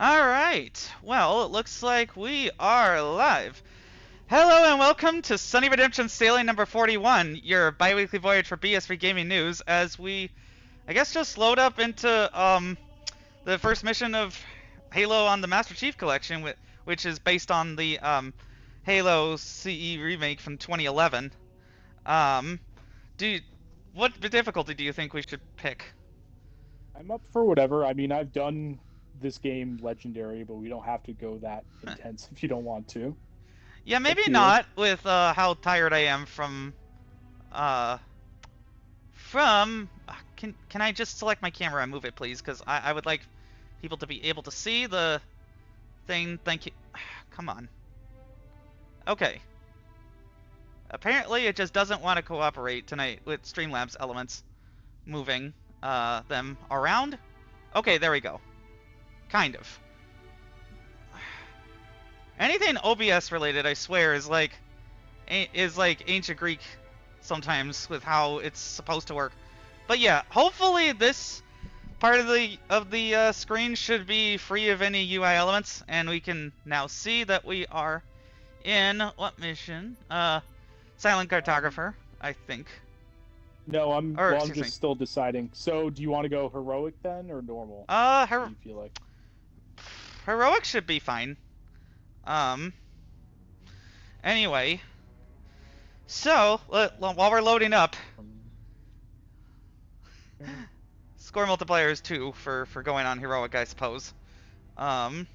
Alright, well, it looks like we are live. Hello and welcome to SunnyRedemption Sailing number 41, your bi-weekly voyage for BS3 gaming news, as we, I guess, just load up into the first mission of Halo on the Master Chief Collection, which is based on the Halo CE remake from 2011. What difficulty do you think we should pick? I'm up for whatever. I mean, I've done this game legendary, but we don't have to go that intense if you don't want to. Yeah, maybe not with how tired I am from can I just select my camera and move it, please? Because I would like people to be able to see the thing. Thank you. Come on. Okay. Apparently it just doesn't want to cooperate tonight with Streamlabs elements moving them around. Okay, there we go. Kind of. Anything OBS related, I swear, is like ancient Greek sometimes with how it's supposed to work. But yeah, hopefully this part of the screen should be free of any UI elements, and we can now see that we are in what mission? Silent Cartographer, I think. No, I'm just still deciding. So, do you want to go heroic then, or normal? What do you feel like? Heroic should be fine. Anyway. So, while we're loading up, score multiplier is 2 for going on heroic, I suppose. Man.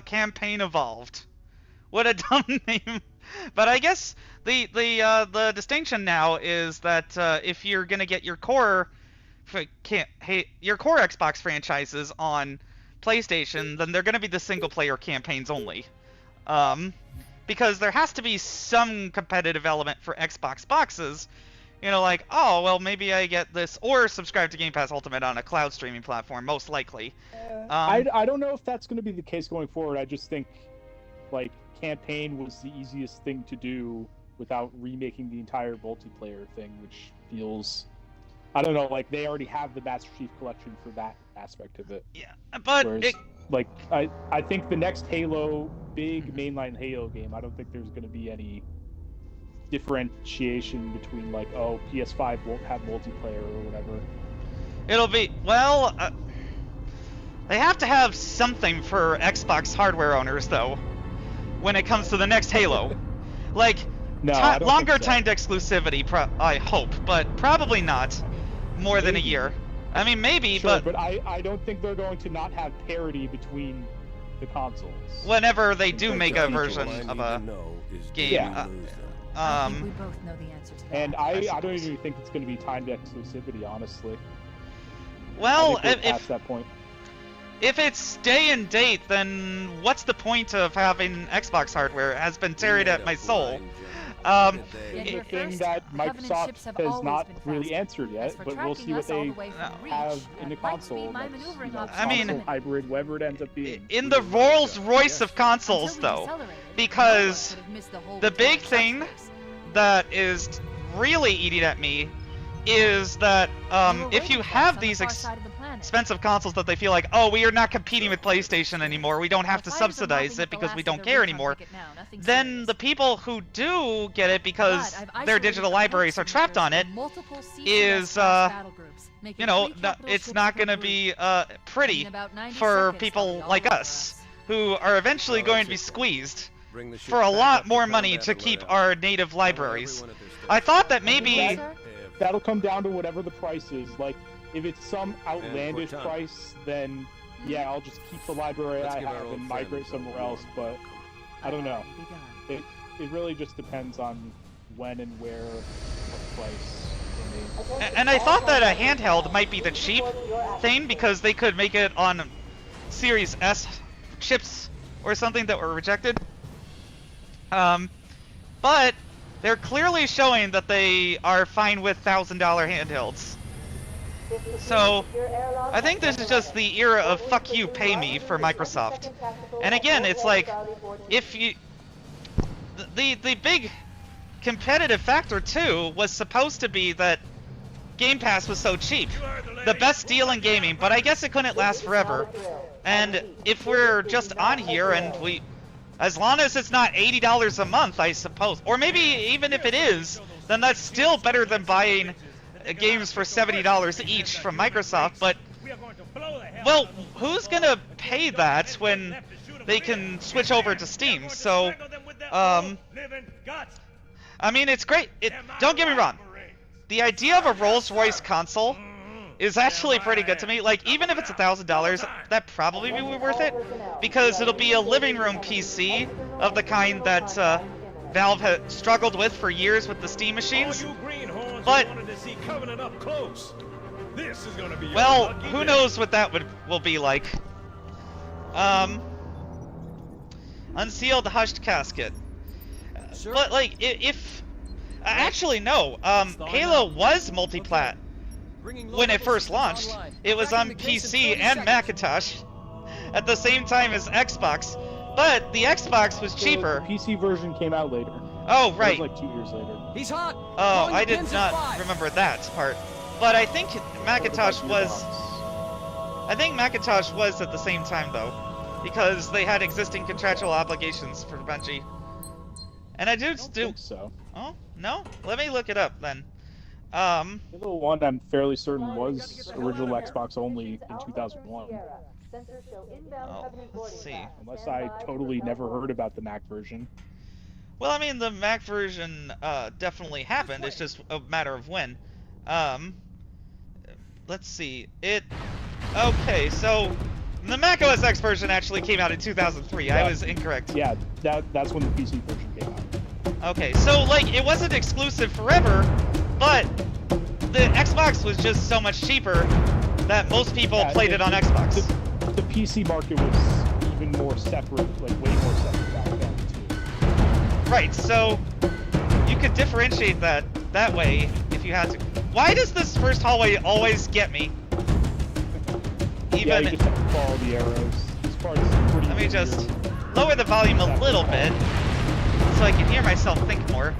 Campaign Evolved. What a dumb name. But I guess the distinction now is that if you're gonna get your core Xbox franchises on PlayStation, then they're gonna be the single player campaigns only. Because there has to be some competitive element for Xbox boxes. You know, like, oh, well, maybe I get this, or subscribe to Game Pass Ultimate on a cloud streaming platform, most likely. I don't know if that's going to be the case going forward. I just think, like, campaign was the easiest thing to do without remaking the entire multiplayer thing, which feels, I don't know, like they already have the Master Chief Collection for that aspect of it. Yeah, but whereas, like, I think the next Halo, big mainline Halo game, I don't think there's going to be any differentiation between, like, oh, PS5 won't have multiplayer or whatever. It'll be, well, they have to have something for Xbox hardware owners, though, when it comes to the next Halo. Like, no, longer timed exclusivity, I hope, but probably not more than a year. I mean, maybe, sure, but I don't think they're going to not have parity between the consoles. Whenever they do make a version of a game. Yeah. I think we both know the answer to that. And I don't even think it's going to be timed exclusivity, honestly. Well, past that point. If it's day and date, then what's the point of having Xbox hardware? It has been tearing at my soul. The thing that Microsoft has not really answered yet, but we'll see what they have in the console. I mean, hybrid, whatever it ends up being. In the Rolls-Royce of consoles, though, because the big thing that is really eating at me is that if you have these expensive consoles that they feel like, oh, we are not competing with PlayStation anymore, we don't have to subsidize it because we don't care anymore, then the people who do get it because their digital libraries are trapped on it is, you know, it's not going to be pretty for people like us who are eventually going to be squeezed for a lot more money to keep our native libraries. I thought that maybe that'll come down to whatever the price is. Like, if it's some outlandish price, then yeah, I'll just keep the library I have and migrate somewhere else. But I don't know. It really just depends on when and where, what price. And I thought that a handheld might be the cheap thing because they could make it on Series S chips or something that were rejected. But they're clearly showing that they are fine with $1,000 handhelds. So, I think this is just the era of fuck you, pay me for Microsoft. And again, it's like, if you... The big competitive factor, too, was supposed to be that Game Pass was so cheap. The best deal in gaming, but I guess it couldn't last forever. And if we're just on here and we... As long as it's not $80 a month, I suppose. Or maybe even if it is, then that's still better than buying games for $70 each from Microsoft. But, well, who's gonna pay that when they can switch over to Steam? So, I mean, it's great. Don't get me wrong. The idea of a Rolls-Royce console is actually pretty good to me. Like, even if it's $1,000, that probably be worth it, because it'll be a living room PC of the kind that Valve has struggled with for years with the Steam machines. But, well, who knows what that will be like. Unsealed hushed casket. But, like, if... Actually, no. Halo was multiplat when it first launched. It was on PC and Macintosh at the same time as Xbox. But the Xbox was cheaper. The PC version came out later. Oh, right. It was like 2 years later. He's hot. Oh, I did not remember that part. But I think Macintosh was... I think Macintosh was at the same time, though. Because they had existing contractual obligations for Bungie. And I don't think so. Oh, no? Let me look it up, then. The one I'm fairly certain was original Xbox only in 2001. Oh, let's see. Unless I totally never heard about the Mac version. Well, I mean, the Mac version definitely happened. It's just a matter of when. Let's see. Okay, so the macOS X version actually came out in 2003. Yeah. I was incorrect. Yeah, that's when the PC version came out. Okay, so, like, it wasn't exclusive forever, but the Xbox was just so much cheaper that most people played it on Xbox. The PC market was even more separate, like, way more separate back then, too. Right, so you could differentiate that way if you had to. Why does this first hallway always get me? Yeah, you just have to follow the arrows. This part is pretty Let me easy. just lower the volume a little bit so I can hear myself think more.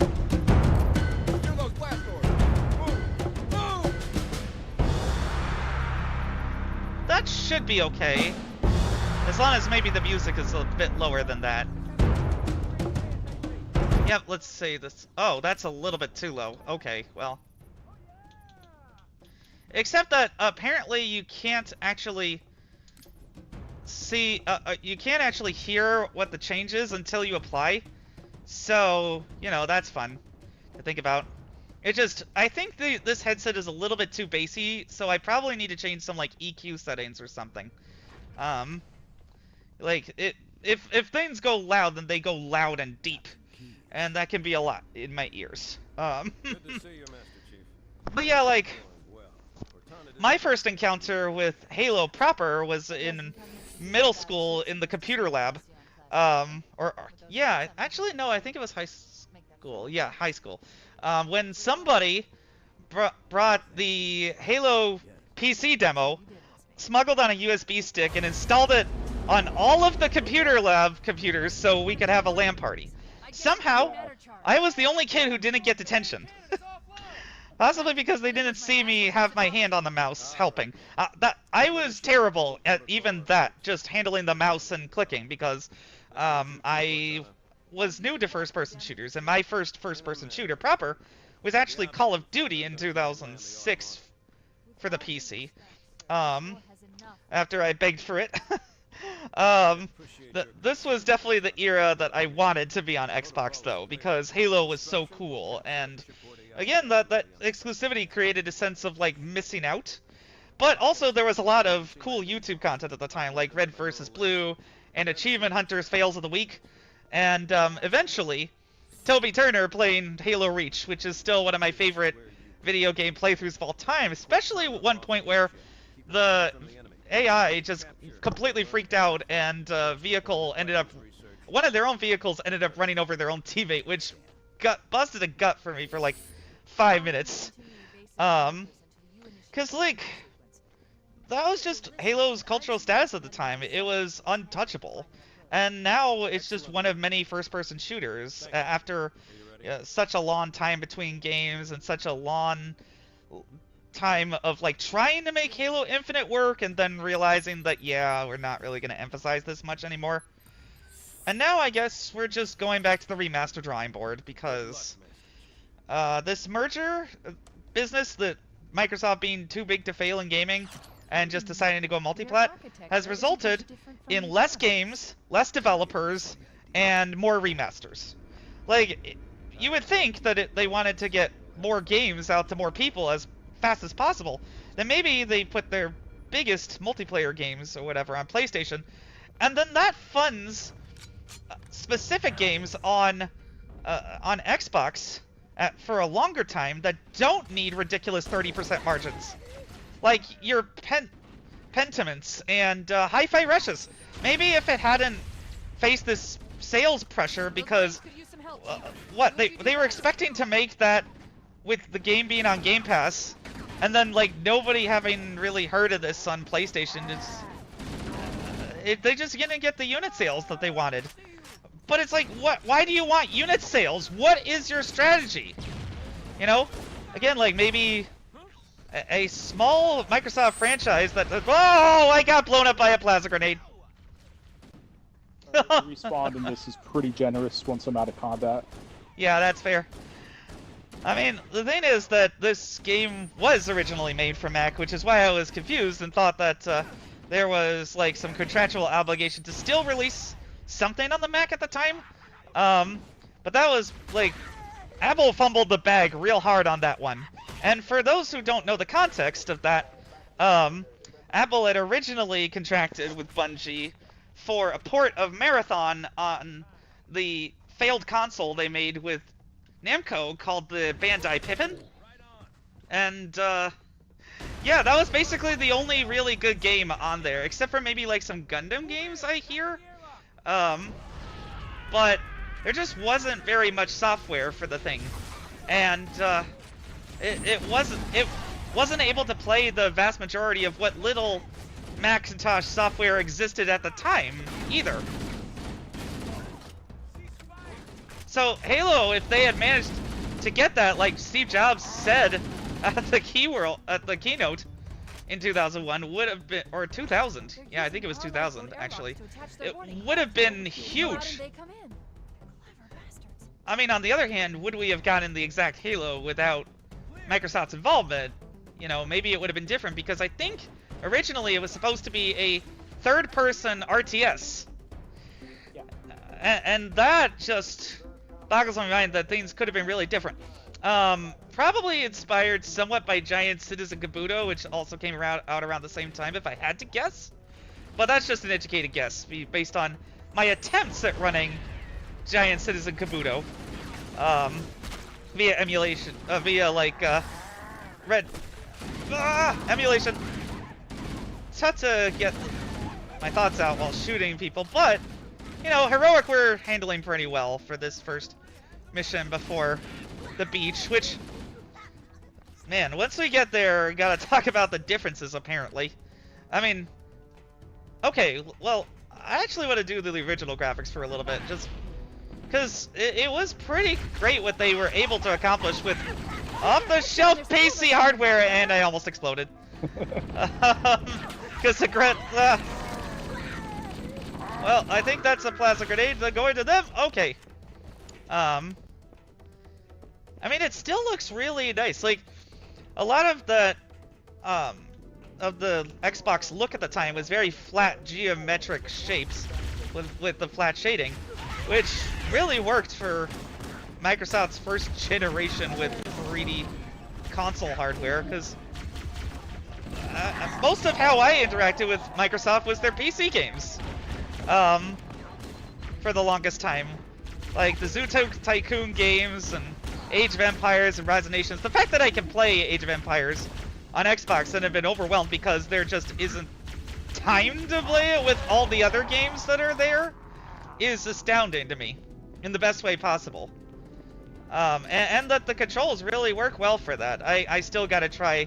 That should be okay. As long as maybe the music is a bit lower than that. Yep, let's say this. Oh, that's a little bit too low. Okay, well. Except that apparently you can't actually see, you can't actually hear what the change is until you apply. So, you know, that's fun to think about. I think this headset is a little bit too bassy, so I probably need to change some, like, EQ settings or something. Like, if things go loud, then they go loud and deep. And that can be a lot in my ears. Good to see you, Master Chief. But yeah, like, Well, Cortana my first encounter with Halo proper was in middle school in the computer lab. Yeah, actually, no, I think it was high school. Yeah, high school. When somebody brought the Halo PC demo, smuggled on a USB stick, and installed it on all of the computer lab computers so we could have a LAN party. Somehow, I was the only kid who didn't get detention. Possibly because they didn't see me have my hand on the mouse helping. I was terrible at even that, just handling the mouse and clicking, because I was new to first-person shooters, and my first-person shooter proper was actually Call of Duty in 2006 for the PC. After I begged for it. This was definitely the era that I wanted to be on Xbox, though, because Halo was so cool, and again, that exclusivity created a sense of, like, missing out. But also, there was a lot of cool YouTube content at the time, like Red vs. Blue, and Achievement Hunters Fails of the Week, and eventually, Toby Turner playing Halo Reach, which is still one of my favorite video game playthroughs of all time, especially at one point where the AI just completely freaked out, and one of their own vehicles ended up running over their own teammate, which busted a gut for me for like 5 minutes. Cause like, that was just Halo's cultural status at the time. It was untouchable. And now it's just one of many first-person shooters after such a long time between games and such a long time of like trying to make Halo Infinite work and then realizing that, yeah, we're not really going to emphasize this much anymore. And now I guess we're just going back to the remaster drawing board because this merger business that Microsoft being too big to fail in gaming and just deciding to go multiplat has resulted in less games, less developers, and more remasters. Like, you would think that they wanted to get more games out to more people as fast as possible. Then maybe they put their biggest multiplayer games or whatever on PlayStation, and then that funds specific games on Xbox for a longer time that don't need ridiculous 30% margins. Like your Pentiments and Hi-Fi Rushes. Maybe if it hadn't faced this sales pressure because what they were expecting to make that with the game being on Game Pass, and then like nobody having really heard of this on PlayStation, they just didn't get the unit sales that they wanted. But it's like, what? Why do you want unit sales? What is your strategy? You know, again, like maybe a small Microsoft franchise that oh, I got blown up by a plasma grenade. Respawn in this is pretty generous once I'm out of combat. Yeah, that's fair. I mean, the thing is that this game was originally made for Mac, which is why I was confused and thought that there was like some contractual obligation to still release something on the Mac at the time. But that was like, Apple fumbled the bag real hard on that one. And for those who don't know the context of that, Apple had originally contracted with Bungie for a port of Marathon on the failed console they made with Namco called the Bandai Pippin. And yeah, that was basically the only really good game on there, except for maybe like some Gundam games I hear. But there just wasn't very much software for the thing, and it wasn't able to play the vast majority of what little Macintosh software existed at the time either. So Halo, if they had managed to get that, like Steve Jobs said at the keynote in 2001, would have been, or 2000. Yeah, I think it was 2000 actually. It would have been huge. I mean, on the other hand, would we have gotten the exact Halo without Microsoft's involvement? You know, maybe it would have been different, because I think originally it was supposed to be a third-person RTS. Yeah. And that just boggles my mind that things could have been really different. Probably inspired somewhat by Giant Citizen Kabuto, which also came out around the same time, if I had to guess. But that's just an educated guess, based on my attempts at running Giant Citizen Kabuto, via emulation, via like emulation. It's tough to get my thoughts out while shooting people, but you know, heroic we're handling pretty well for this first mission before the beach, which, man, once we get there, we gotta talk about the differences, apparently. I mean, okay, well, I actually want to do the original graphics for a little bit, just because it was pretty great what they were able to accomplish with off-the-shelf PC hardware, and I almost exploded. Because the well, I think that's a plasma grenade going to them. Okay. I mean, it still looks really nice. Like, a lot of the Xbox look at the time was very flat geometric shapes with the flat shading, which really worked for Microsoft's first generation with 3D console hardware, because most of how I interacted with Microsoft was their PC games. For the longest time. Like the Zoo Tycoon games and Age of Empires and Rise of Nations. The fact that I can play Age of Empires on Xbox and have been overwhelmed because there just isn't time to play it with all the other games that are there is astounding to me in the best way possible. And that the controls really work well for that. I still gotta try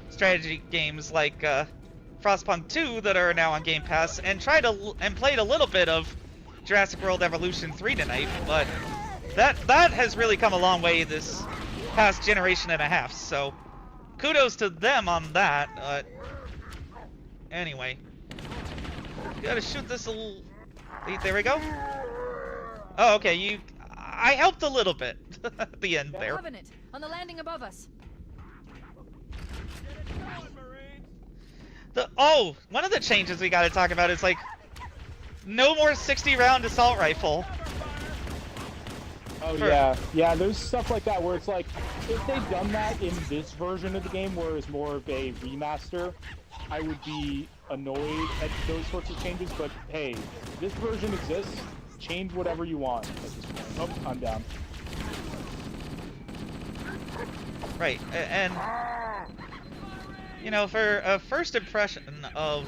strategy games like Frostpunk 2 that are now on Game Pass, and played a little bit of Jurassic World Evolution 3 tonight, but that has really come a long way this past generation and a half, so kudos to them on that. Anyway, gotta shoot this a little. There we go. Oh, okay. I helped a little bit at the end there. Covenant on the landing above us. One of the changes we gotta talk about is like no more 60-round assault rifle. Oh yeah, there's stuff like that where it's like, if they'd done that in this version of the game where it's more of a remaster, I would be annoyed at those sorts of changes, but hey, this version exists, change whatever you want at this point. Oh, I'm down. Right, and you know, for a first impression of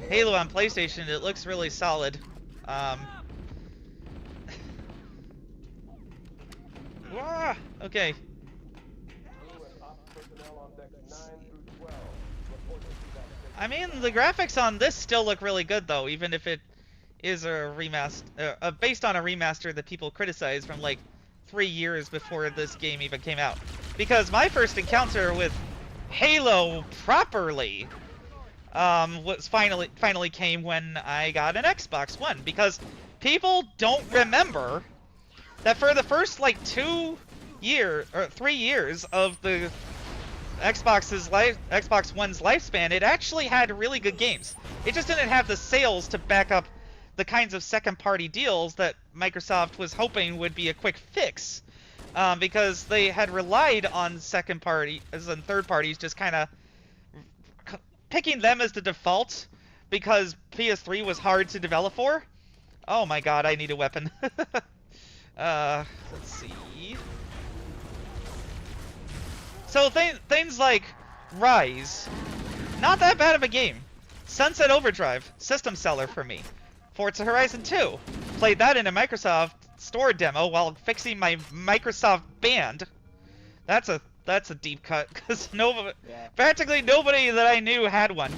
Halo on PlayStation, it looks really solid. Okay. I mean, the graphics on this still look really good, though, even if it is a remaster, based on a remaster that people criticize from like 3 years before this game even came out. Because my first encounter with Halo properly was finally came when I got an Xbox One, because people don't remember that for the first like 3 years of the Xbox One's lifespan, it actually had really good games. It just didn't have the sales to back up the kinds of second-party deals that Microsoft was hoping would be a quick fix, because they had relied on second parties and third parties just kind of picking them as the default because PS3 was hard to develop for. Oh my god, I need a weapon. Let's see. So things like Rise, not that bad of a game. Sunset Overdrive, system seller for me. Forza Horizon 2, played that in a Microsoft Store demo while fixing my Microsoft band. That's a deep cut, because practically nobody that I knew had one.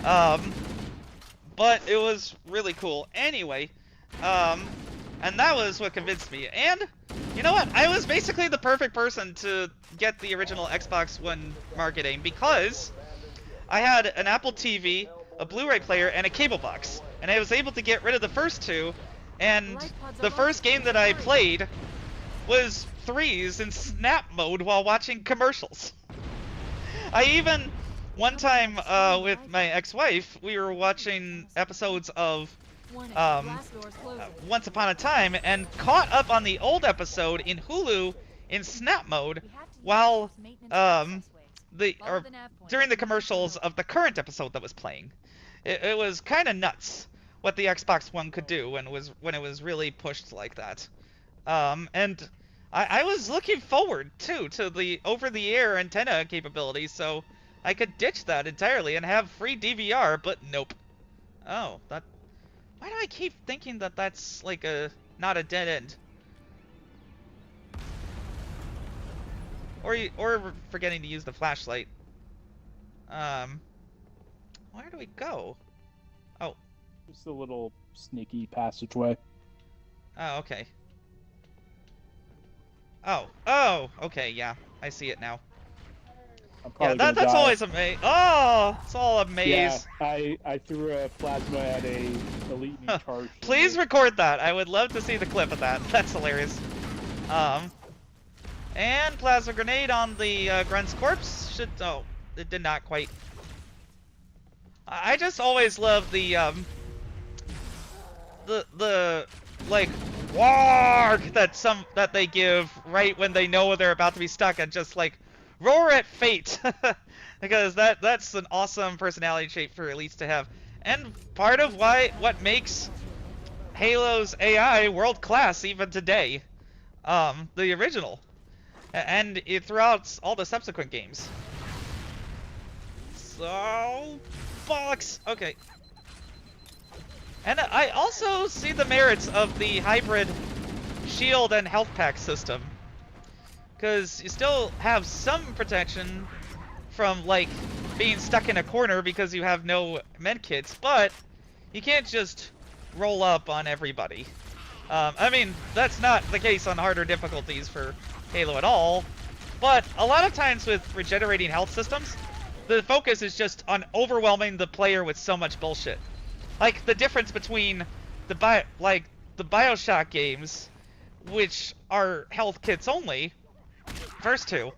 But it was really cool. Anyway, and that was what convinced me. And you know what? I was basically the perfect person to get the original Xbox One marketing, because I had an Apple TV, a Blu-ray player, and a cable box. And I was able to get rid of the first two, and the first game that I played was Threes in snap mode while watching commercials. I even, one time with my ex-wife, we were watching episodes of Once Upon a Time, and caught up on the old episode in Hulu in snap mode while during the commercials of the current episode that was playing. It was kind of nuts what the Xbox One could do when it was really pushed like that. And I was looking forward too to the over-the-air antenna capabilities, so I could ditch that entirely and have free DVR. But nope. Oh, that. Why do I keep thinking that that's like not a dead end? Or forgetting to use the flashlight. Where do we go? Oh. Just a little sneaky passageway. Oh, okay. Oh, okay, yeah. I see it now. Yeah, that's always a maze. Oh, it's all a maze. Yeah, I threw a plasma at a elite charge. Please record that. I would love to see the clip of that. That's hilarious. And plasma grenade on the grunt's corpse. Oh, it did not quite. I just always love the like warg that they give right when they know they're about to be stuck, and just like roar at fate. Because that's an awesome personality trait for elites to have, and part of what makes Halo's AI world class even today. The original, and throughout all the subsequent games. So bollocks. Okay. And I also see the merits of the hybrid shield and health pack system, because you still have some protection from like being stuck in a corner because you have no med kits, but you can't just roll up on everybody. I mean, that's not the case on harder difficulties for Halo at all, But a lot of times with regenerating health systems, the focus is just on overwhelming the player with so much bullshit. Like the difference between the BioShock games, which are health kits only, first two,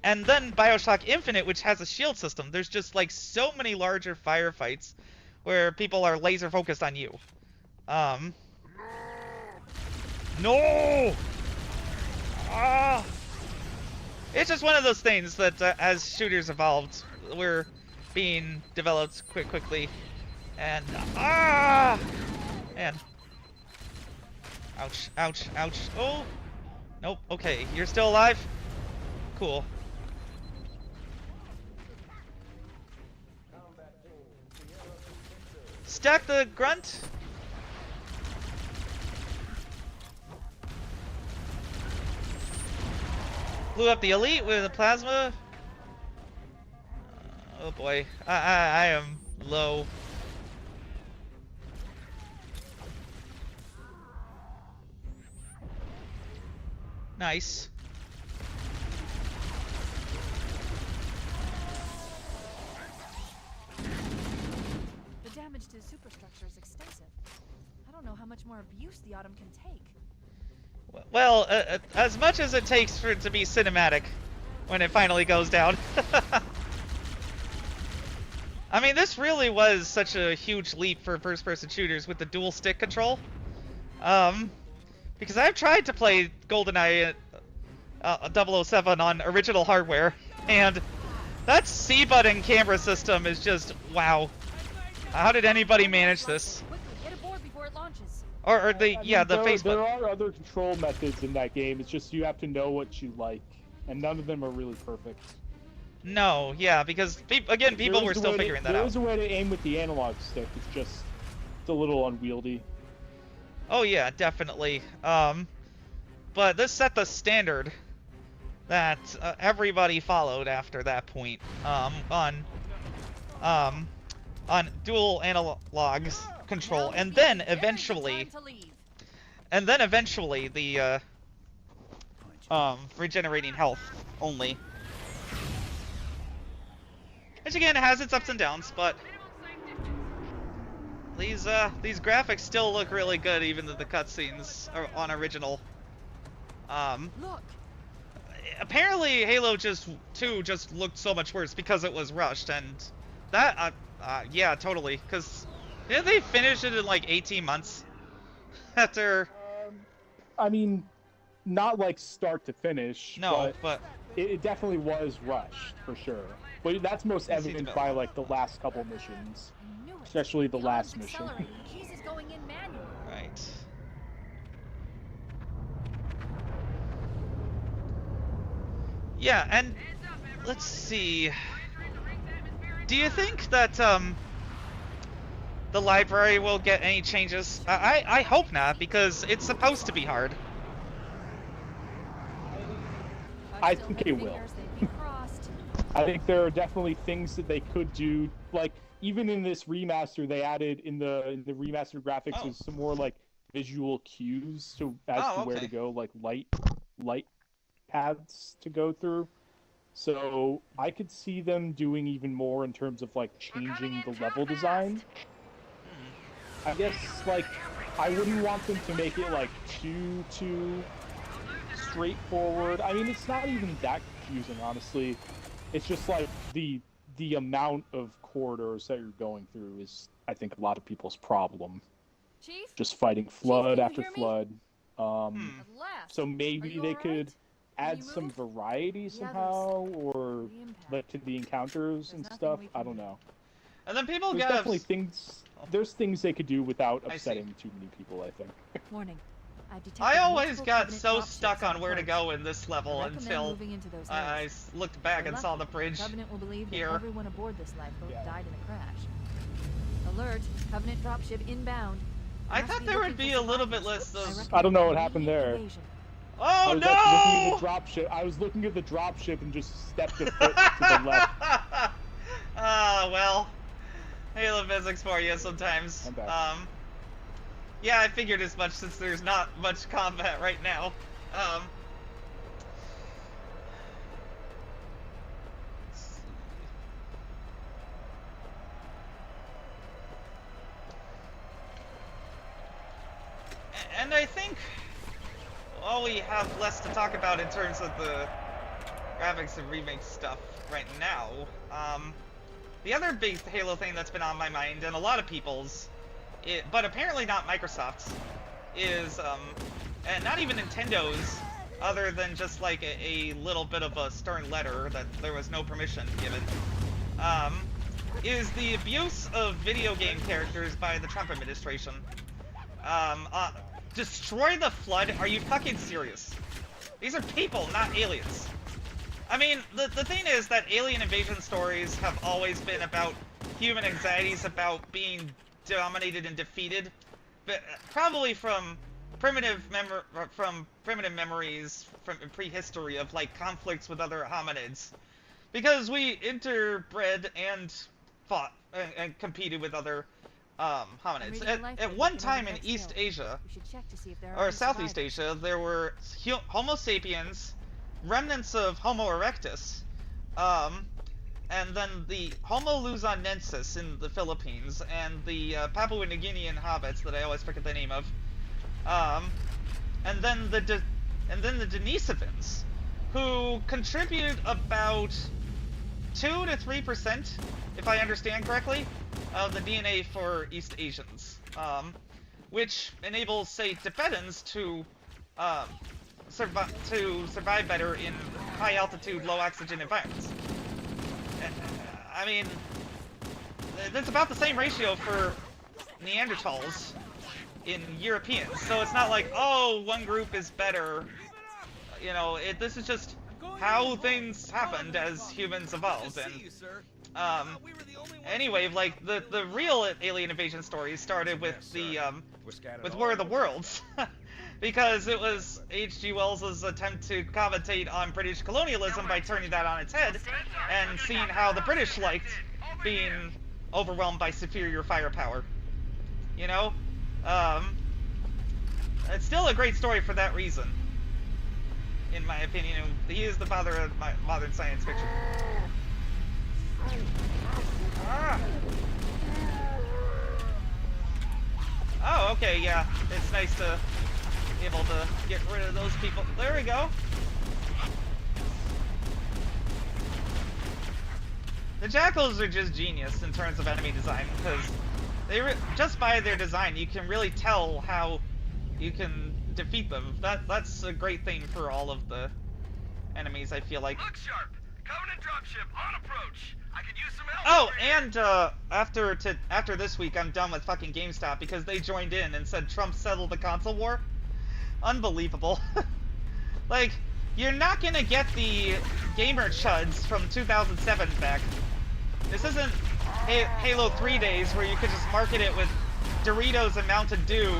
and then BioShock Infinite, which has a shield system. There's just like so many larger firefights where people are laser focused on you. No! Ah! It's just one of those things that as shooters evolved, we're being developed quickly. And man. Ouch, ouch, ouch. Oh! Nope, okay, you're still alive? Cool. Stack the grunt. Blew up the elite with a plasma. Oh boy, I am low. Nice. The damage to the superstructure is extensive. I don't know how much more abuse the Autumn can take. Well, as much as it takes for it to be cinematic when it finally goes down. I mean, this really was such a huge leap for first-person shooters with the dual stick control. Because I've tried to play GoldenEye 007 on original hardware, and that C button camera system is just wow. How did anybody manage this? Quickly, get aboard before it launches. Or the the face button. There are other control methods in that game. It's just you have to know what you like, and none of them are really perfect. No, yeah, because again, people were still figuring that out. There is a way to aim with the analog stick. It's a little unwieldy. Oh yeah, definitely. But this set the standard that everybody followed after that point. On dual analogs control, and then eventually the regenerating health only. Which again has its ups and downs, but these graphics still look really good, even though the cutscenes are on original. Look. Apparently Halo 2 just looked so much worse because it was rushed, and that yeah, totally, because didn't they finish it in like 18 months after? I mean, not like start to finish. No, but it definitely was rushed for sure. But that's most evident by like the last couple missions, especially the last mission. Keys is going in manual. Right. Yeah, and let's see. Do you think that the library will get any changes? I hope not, because it's supposed to be hard. I think it will. I think there are definitely things that they could do, like even in this remaster, they added in the remastered graphics is some more like visual cues as to where to go, like light paths to go through. So I could see them doing even more in terms of like changing the level design. I guess like I wouldn't want them to make it like too straightforward. I mean, it's not even that confusing, honestly. It's just like the amount of corridors that you're going through is, I think, a lot of people's problem. Chief? Just fighting flood Chief, after flood. So maybe they could add some variety somehow, or like to the encounters and stuff. I don't know. And then people There's definitely things. There's things they could do without upsetting too many people, I think. Warning. I always got so stuck on where to go in this level until I looked back and saw the bridge Covenant will believe that here. everyone aboard this lifeboat died in a crash. Alert! Covenant dropship inbound. I thought there would be a little bit less of... I don't know what happened there. Oh no! I was looking at the dropship and just stepped a foot to the left. Ah, well, Halo physics for you sometimes. I'm back. Yeah, I figured as much since there's not much combat right now. And I think all we have less to talk about in terms of the graphics and remake stuff right now. The other big Halo thing that's been on my mind, and a lot of people's, but apparently not Microsoft's, is, and not even Nintendo's, other than just like a little bit of a stern letter that there was no permission given, is the abuse of video game characters by the Trump administration. Destroy the Flood? Are you fucking serious? These are people, not aliens. I mean, the thing is that alien invasion stories have always been about human anxieties about being dominated and defeated, but probably from primitive memories from prehistory of like conflicts with other hominids, because we interbred and fought and competed with other hominids. At one time in East Asia, or Southeast Asia, there were Homo sapiens, remnants of Homo erectus, and then the Homo luzonensis in the Philippines, and the Papua New Guinean hobbits that I always forget the name of, and then the Denisovans, who contribute about 2 to 3%, if I understand correctly, of the DNA for East Asians, which enables, say, Tibetans to survive better in high-altitude, low-oxygen environments. I mean, that's about the same ratio for Neanderthals in Europeans, so it's not like, oh, one group is better. You know, this is just how things happened as humans evolved, and anyway, like the real alien invasion stories started with the with War of the Worlds, because it was H.G. Wells' attempt to commentate on British colonialism by turning that on its head and seeing how the British liked being overwhelmed by superior firepower. You know, it's still a great story for that reason, in my opinion. He is the father of modern science fiction. Ah. Oh, okay, yeah. It's nice to be able to get rid of those people. There we go. The jackals are just genius in terms of enemy design, because just by their design, you can really tell how you can defeat them. That's a great thing for all of the enemies, I feel like. Look sharp! Covenant dropship on approach. I could use some help. Oh, and after this week, I'm done with fucking GameStop because they joined in and said Trump settled the console war. Unbelievable. Like, you're not gonna get the gamer chuds from 2007 back. This isn't Halo 3 days where you could just market it with Doritos and Mountain Dew,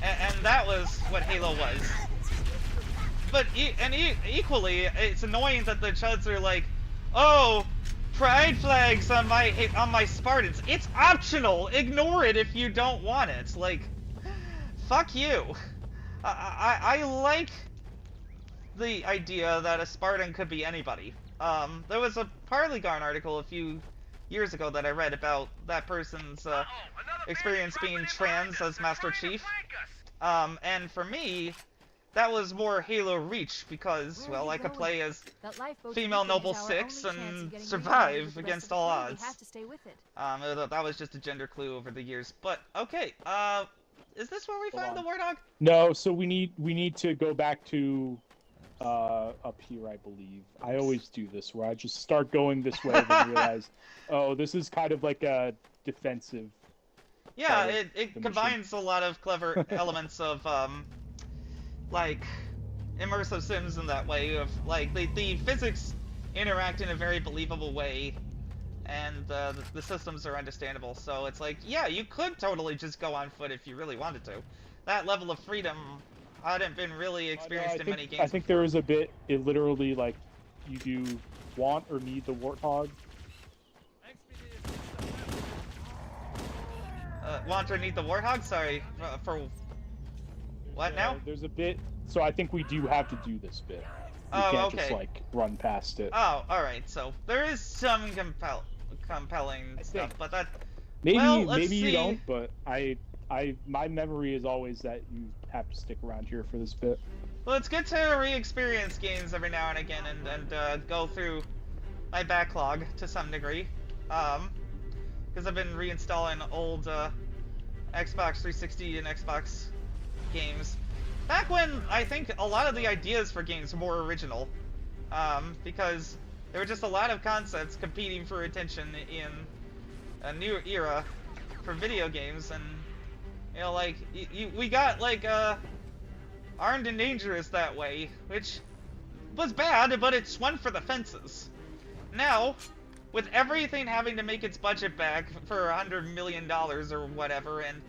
and that was what Halo was. But equally, it's annoying that the chuds are like, oh, pride flags on my Spartans. It's optional. Ignore it if you don't want it. Like, fuck you. I like the idea that a Spartan could be anybody. There was a Parlygarn article a few years ago that I read about that person's experience being trans as Master Chief. And for me, that was more haloreach because, well, I could play as female Noble 6 and survive against all odds. That was just a gender clue over the years. But, okay, is this where we find the Warthog? No, so we need to go back to up here, I believe. I always do this, where I just start going this way and realize, oh, this is kind of like a defensive. Yeah, it combines a lot of clever elements of, like, immersive sims in that way, of, like, the physics interact in a very believable way, and the systems are understandable, so it's like, yeah, you could totally just go on foot if you really wanted to. That level of freedom hadn't been really experienced in many games. I think there is a bit, it literally, like, you do want or need the Warthog. Want or need the Warthog? Sorry, for what now? There's a bit, so I think we do have to do this bit. We can't just, like, run past it. Oh, alright, so there is some compelling stuff, but that... Maybe, well, maybe you don't, but I my memory is always that you have to stick around here for this bit. Well, it's good to re-experience games every now and again and go through my backlog to some degree. Because I've been reinstalling old Xbox 360 and Xbox games. Back when I think a lot of the ideas for games were more original. Because there were just a lot of concepts competing for attention in a new era for video games, and you know, like we got like Armed and Dangerous that way, which was bad, but it swung for the fences. Now, with everything having to make its budget back for $100 million or whatever, and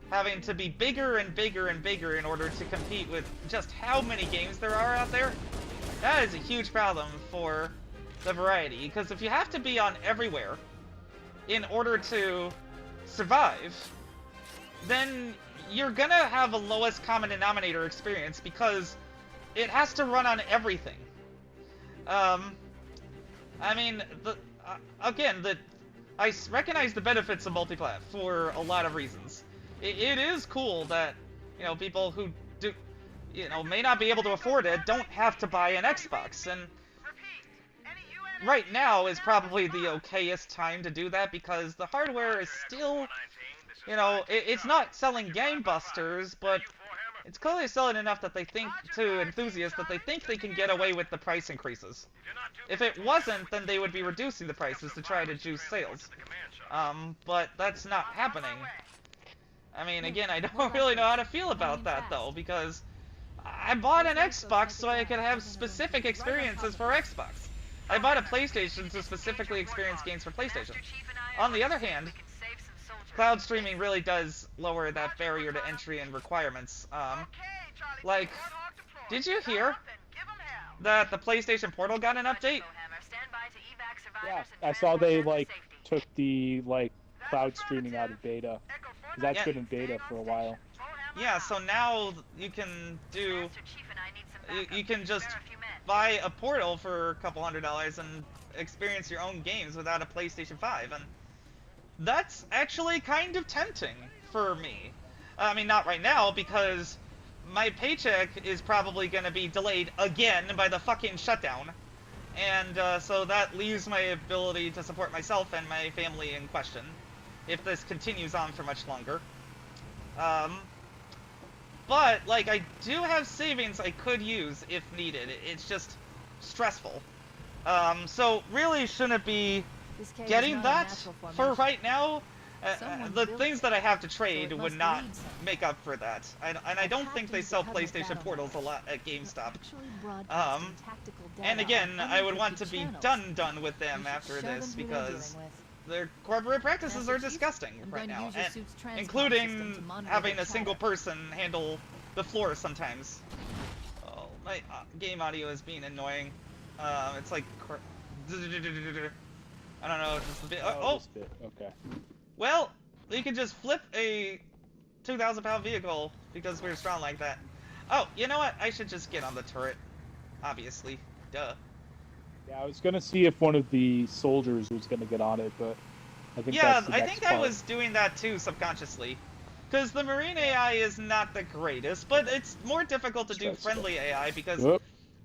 having to be bigger and bigger and bigger in order to compete with just how many games there are out there, that is a huge problem for the variety. Because if you have to be on everywhere in order to survive, then you're gonna have a lowest common denominator experience because it has to run on everything. I mean, I recognize the benefits of multi-plat for a lot of reasons. It is cool that, you know, people who do, you know, may not be able to afford it don't have to buy an Xbox, and right now is probably the okayest time to do that because the hardware is still, you know, it's not selling gangbusters, but it's clearly selling enough that they think, to enthusiasts, that they think they can get away with the price increases. If it wasn't, then they would be reducing the prices to try to juice sales. But that's not happening. I mean, again, I don't really know how to feel about that, though, because I bought an Xbox so I could have specific experiences for Xbox. I bought a PlayStation to specifically experience games for PlayStation. On the other hand, cloud streaming really does lower that barrier to entry and requirements. Like, did you hear that the PlayStation Portal got an update? Yeah, I saw they, like, took the, like, cloud streaming out of beta. That's been in beta for a while. Yeah, so now you can do, you can just buy a Portal for a couple $100 and experience your own games without a PlayStation 5, and that's actually kind of tempting for me. I mean, not right now, because my paycheck is probably going to be delayed again by the fucking shutdown, and so that leaves my ability to support myself and my family in question if this continues on for much longer. But, like, I do have savings I could use if needed. It's just stressful. So really shouldn't be getting that for right now. The things that I have to trade would not make up for that. And I don't think they sell PlayStation Portals a lot at GameStop. And again, I would want to be done with them after this because their corporate practices are disgusting right now, and including having a single person handle the floor sometimes. Oh, my game audio is being annoying. It's like, I don't know, just a bit. Oh, okay. Well, you can just flip a 2,000-pound vehicle because we're strong like that. Oh, you know what? I should just get on the turret. Obviously, duh. Yeah, I was gonna see if one of the soldiers was gonna get on it, but I think that's the next part. I was doing that too subconsciously, because the Marine AI is not the greatest, but it's more difficult to do friendly AI because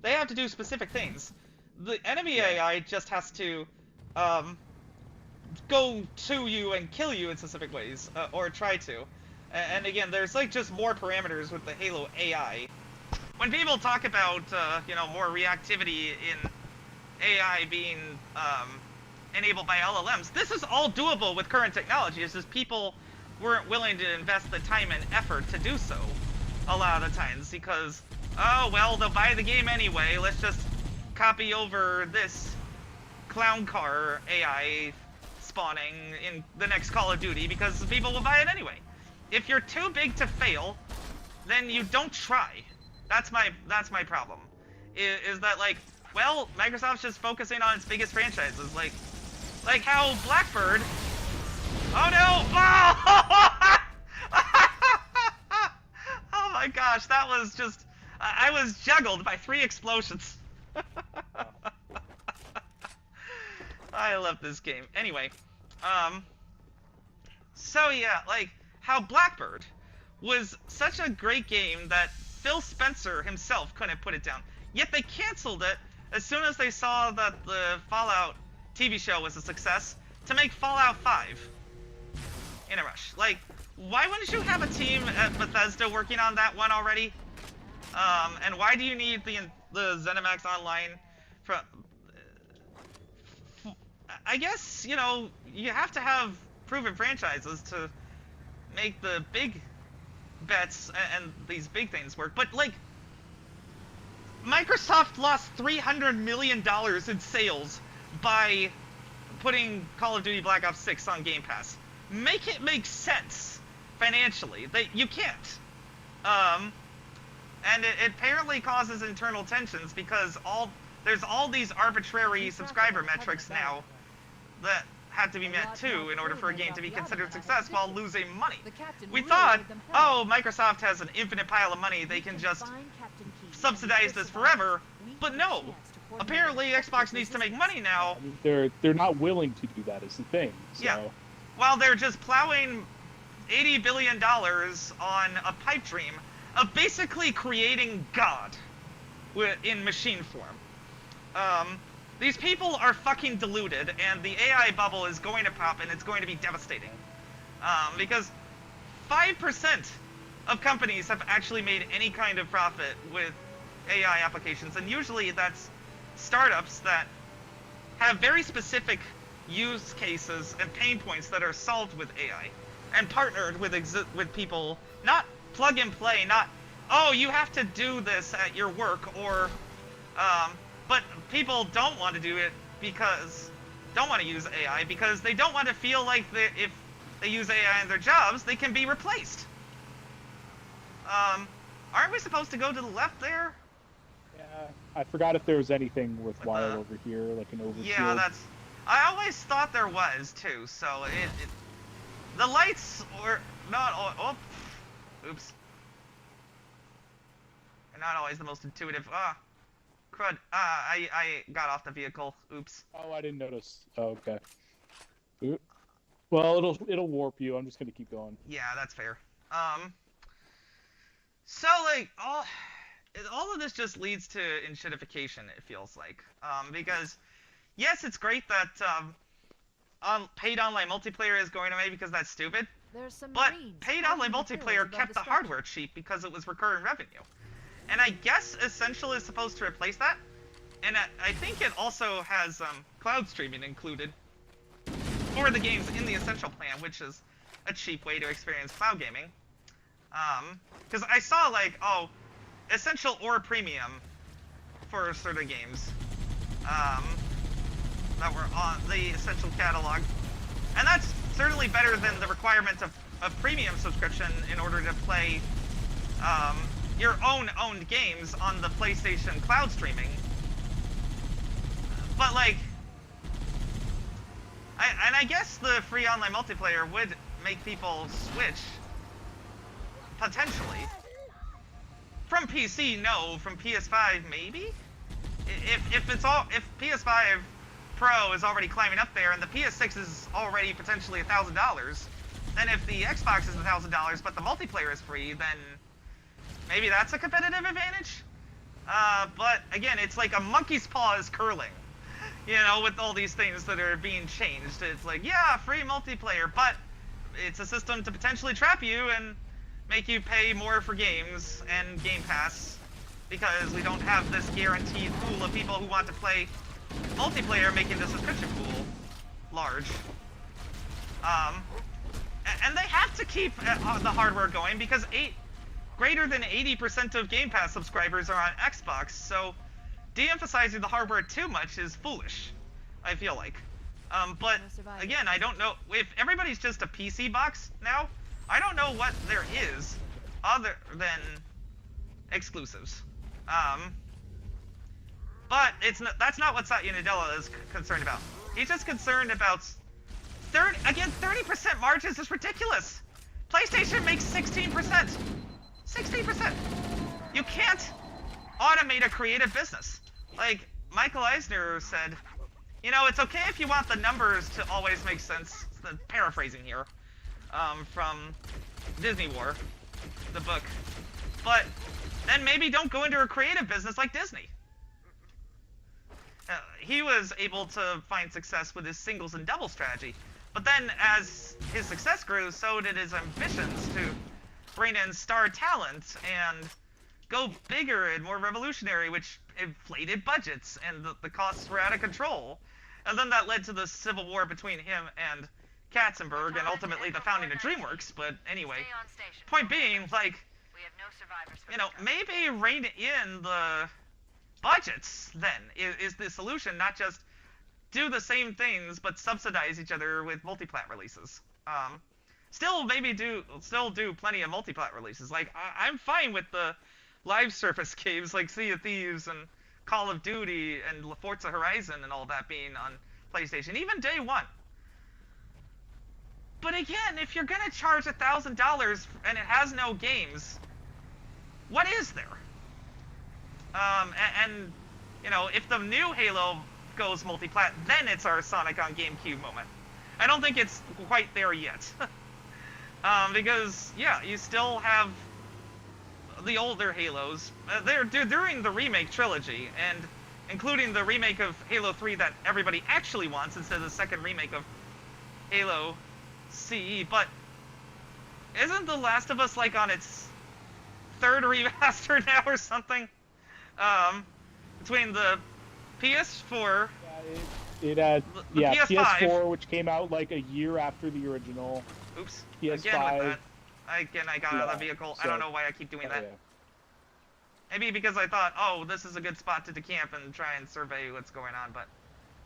they have to do specific things. The enemy AI just has to go to you and kill you in specific ways, or try to. And again, there's like just more parameters with the Halo AI. When people talk about you know, more reactivity in AI being enabled by LLMs, this is all doable with current technology. It's just people weren't willing to invest the time and effort to do so a lot of the times because, oh well, they'll buy the game anyway, let's just copy over this clown car AI spawning in the next Call of Duty because people will buy it anyway. If you're too big to fail, then you don't try. That's my problem. Is that, like, well, Microsoft's just focusing on its biggest franchises, like how Blackbird. Oh no! Oh my gosh, that was just, I was juggled by 3 explosions. I love this game. Anyway, so yeah, like, how Blackbird was such a great game that Phil Spencer himself couldn't put it down. Yet they canceled it as soon as they saw that the Fallout TV show was a success to make Fallout 5 in a rush. Like, why wouldn't you have a team at Bethesda working on that one already? And why do you need the ZeniMax Online from... I guess, you know, you have to have proven franchises to make the big bets and these big things work. But, like, Microsoft lost $300 million in sales by putting Call of Duty Black Ops 6 on Game Pass. Make it make sense financially. You can't. And it apparently causes internal tensions because there's all these arbitrary subscriber metrics now that have to be met too in order for a game to be considered success while losing money. We thought, oh, Microsoft has an infinite pile of money, they can just subsidize this forever, but no. Apparently Xbox needs to make money now. I mean, they're not willing to do that is the thing. So. Yeah. While they're just plowing $80 billion on a pipe dream of basically creating God in machine form. These people are fucking deluded, and the AI bubble is going to pop, and it's going to be devastating. Because 5% of companies have actually made any kind of profit with AI applications, and usually that's startups that have very specific use cases and pain points that are solved with AI, and partnered with people, not plug and play, not, oh, you have to do this at your work, or, but people don't want to do it because, don't want to use AI because they don't want to feel like if they use AI in their jobs, they can be replaced. Aren't we supposed to go to the left there? Yeah, I forgot if there was anything worthwhile over here, like an overshield. Yeah, I always thought there was, too, so the lights were not, oops. They're not always the most intuitive, crud, I got off the vehicle, oops. Oh, I didn't notice. Oh, okay. Oop. Well, it'll warp you, I'm just gonna keep going. Yeah, that's fair. So, like, all of this just leads to enshittification, it feels like. Because, yes, it's great that paid online multiplayer is going away because that's stupid, but paid online multiplayer kept the hardware cheap because it was recurring revenue. And I guess Essential is supposed to replace that, and I think it also has cloud streaming included for the games in the Essential plan, which is a cheap way to experience cloud gaming. Because I saw, like, oh, Essential or Premium for certain games that were on the Essential catalog. And that's certainly better than the requirement of a Premium subscription in order to play your owned games on the PlayStation cloud streaming. But, like, I guess the free online multiplayer would make people switch, potentially. From PC, no. From PS5, maybe? If PS5 Pro is already climbing up there and the PS6 is already potentially $1,000, then if the Xbox is $1,000 but the multiplayer is free, then maybe that's a competitive advantage? But again, it's like a monkey's paw is curling. You know, with all these things that are being changed. It's like, yeah, free multiplayer, but it's a system to potentially trap you and make you pay more for games and Game Pass because we don't have this guaranteed pool of people who want to play multiplayer, making the subscription pool large. And they have to keep the hardware going because greater than 80% of Game Pass subscribers are on Xbox, so de-emphasizing the hardware too much is foolish, I feel like. But again, I don't know if everybody's just a PC box now. I don't know what there is other than exclusives. But that's not what Satya Nadella is concerned about. He's just concerned about 30% margins is ridiculous. PlayStation makes 16%. 16%. You can't automate a creative business. Like Michael Eisner said, you know, it's okay if you want the numbers to always make sense. Paraphrasing here, from Disney War, the book. But then maybe don't go into a creative business like Disney. He was able to find success with his singles and double strategy. But then as his success grew, so did his ambitions to bring in star talent and go bigger and more revolutionary, which inflated budgets, and the costs were out of control. And then that led to the civil war between him and Katzenberg, and ultimately the founding of DreamWorks. But anyway, point being, like, you know, maybe rein in the budgets then is the solution, not just do the same things but subsidize each other with multi-plat releases. Still do plenty of multi-plat releases. Like, I'm fine with the live service games like Sea of Thieves and Call of Duty and Forza Horizon and all that being on PlayStation, even day one. But again, if you're gonna charge $1,000 and it has no games, what is there? And you know, if the new Halo goes multi-plat, then it's our Sonic on GameCube moment. I don't think it's quite there yet. Because, yeah, you still have the older Halos. They're during the remake trilogy, and including the remake of Halo 3 that everybody actually wants instead of the second remake of Halo CE. But isn't The Last of Us like on its third remaster now or something? Between the PS4, it had PS5, PS4, which came out like a year after the original. Oops. PS5. Again with that. I got out of the vehicle. So, I don't know why I keep doing that. Yeah. Maybe because I thought, oh, this is a good spot to decamp and try and survey what's going on, but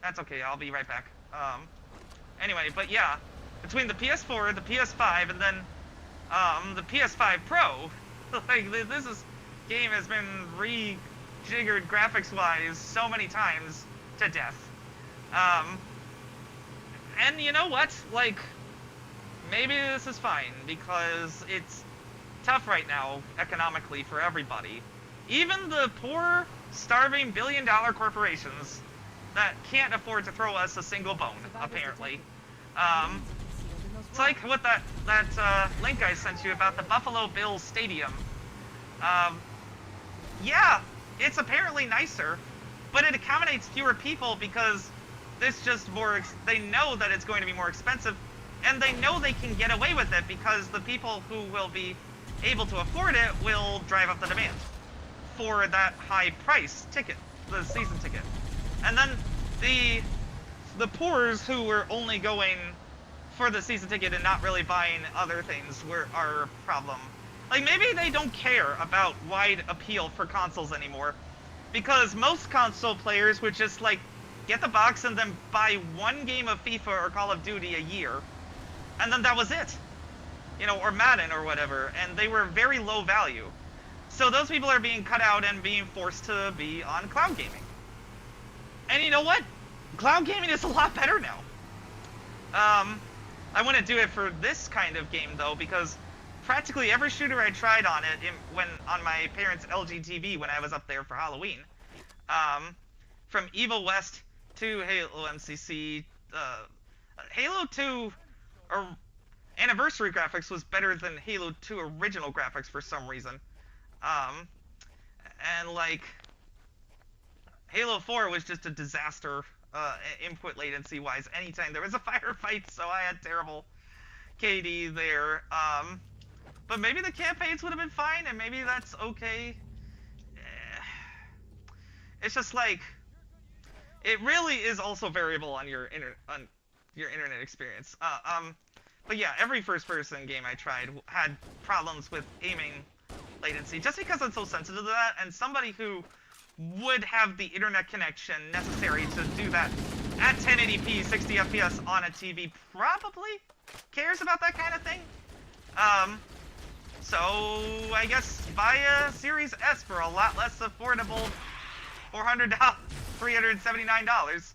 that's okay. I'll be right back. Anyway, but yeah, between the PS4, the PS5, and then the PS5 Pro, like this game has been rejiggered graphics-wise so many times to death. And you know what? Like, maybe this is fine, because it's tough right now, economically, for everybody. Even the poor, starving billion-dollar corporations that can't afford to throw us a single bone, apparently. It's like what that link I sent you about the Buffalo Bills Stadium. Yeah, it's apparently nicer, but it accommodates fewer people because it's just more, they know that it's going to be more expensive, and they know they can get away with it because the people who will be able to afford it will drive up the demand for that high price ticket, the season ticket. And then the poors who were only going for the season ticket and not really buying other things are a problem. Like, maybe they don't care about wide appeal for consoles anymore, because most console players would just, like, get the box and then buy one game of FIFA or Call of Duty a year, and then that was it. You know, or Madden or whatever, and they were very low value. So those people are being cut out and being forced to be on cloud gaming. And you know what? Cloud gaming is a lot better now. I wouldn't do it for this kind of game, though, because practically every shooter I tried on it on my parents' LG TV when I was up there for Halloween, from Evil West to Halo MCC, Halo 2 Anniversary graphics was better than Halo 2 original graphics for some reason. And like Halo 4 was just a disaster input latency wise anytime there was a firefight, so I had terrible KD there. But maybe the campaigns would have been fine, and maybe that's okay. It's just like, it really is also variable on your internet experience. But yeah, every first-person game I tried had problems with aiming latency, just because I'm so sensitive to that, and somebody who would have the internet connection necessary to do that at 1080p, 60 FPS on a TV probably cares about that kind of thing. So I guess buy a Series S for a lot less affordable, $379.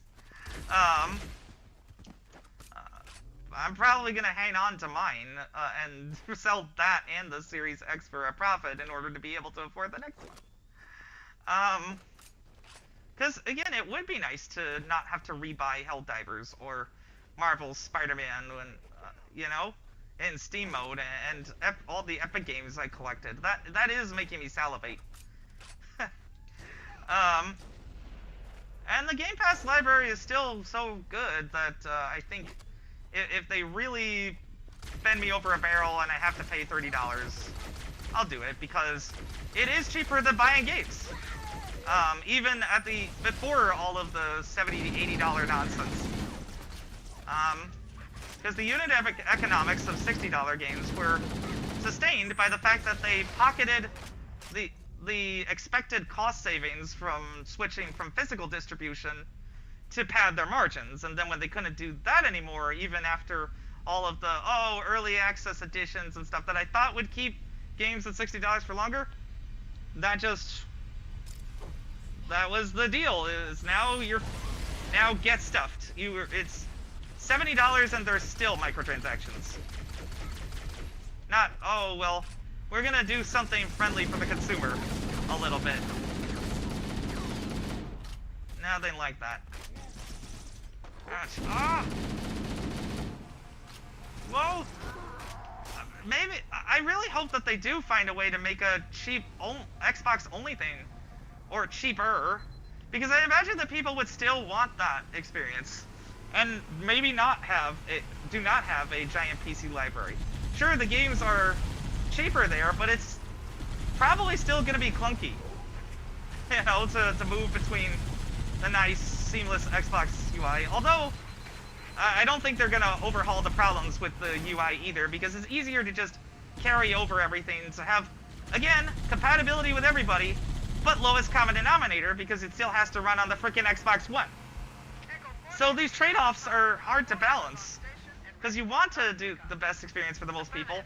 I'm probably gonna hang on to mine and sell that and the Series X for a profit in order to be able to afford the next one. Because again, it would be nice to not have to rebuy Helldivers or Marvel's Spider-Man when, you know, in Steam mode and all the Epic games I collected. That is making me salivate. And the Game Pass library is still so good that I think if they really bend me over a barrel and I have to pay $30, I'll do it because it is cheaper than buying games. Even at before all of the $70 to $80 nonsense. Because the unit economics of $60 games were sustained by the fact that they pocketed the expected cost savings from switching from physical distribution to pad their margins. And then when they couldn't do that anymore, even after all of the early access editions and stuff that I thought would keep games at $60 for longer, that was the deal. Is now get stuffed. It's $70 and there's still microtransactions. Not, well, we're gonna do something friendly for the consumer a little bit. Nothing like that. Whoa! Maybe, I really hope that they do find a way to make a cheap Xbox only thing. Or cheaper. Because I imagine that people would still want that experience. And maybe do not have a giant PC library. Sure, the games are cheaper there, but it's probably still going to be clunky. You know, to move between the nice, seamless Xbox UI. Although, I don't think they're going to overhaul the problems with the UI either, because it's easier to just carry over everything to have, again, compatibility with everybody, but lowest common denominator, because it still has to run on the frickin' Xbox One. So these trade-offs are hard to balance, because you want to do the best experience for the most people,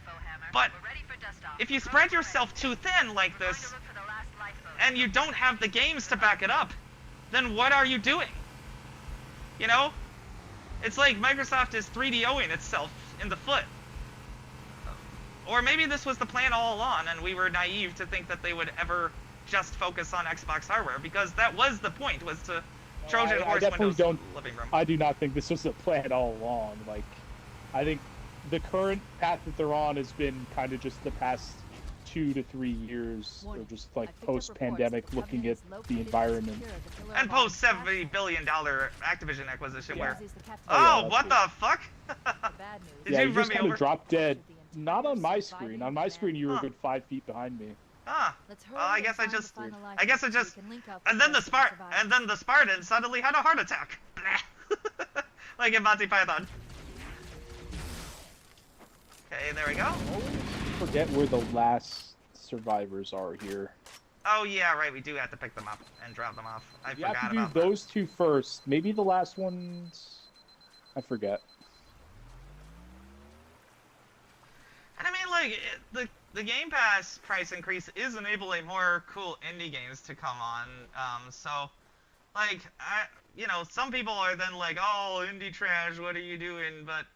but if you spread yourself too thin like this, and you don't have the games to back it up, then what are you doing? You know? It's like Microsoft is 3DOing itself in the foot. Or maybe this was the plan all along, and we were naive to think that they would ever just focus on Xbox hardware, because that was the point, was to Trojan horse Windows living room. I do not think this was the plan all along. Like, I think the current path that they're on has been kind of just the past 2 to 3 years, or just like post-pandemic, looking at the environment. And post-$70 billion Activision acquisition, Yeah. where... what the fuck? Did you you run just me kind over? of dropped dead. Not on my screen. On my screen, you were a good 5 feet behind me. I guess I just, and then the Spartan suddenly had a heart attack. Like in Monty Python. Okay, there we go. I forget where the last survivors are here. Oh yeah, right, we do have to pick them up and drop them off. I You forgot have to do about those two first. Maybe the last ones... I forget. And I mean, like, the Game Pass price increase is enabling more cool indie games to come on. So, like, you know, some people are then like, oh, indie trash, what are you doing? But,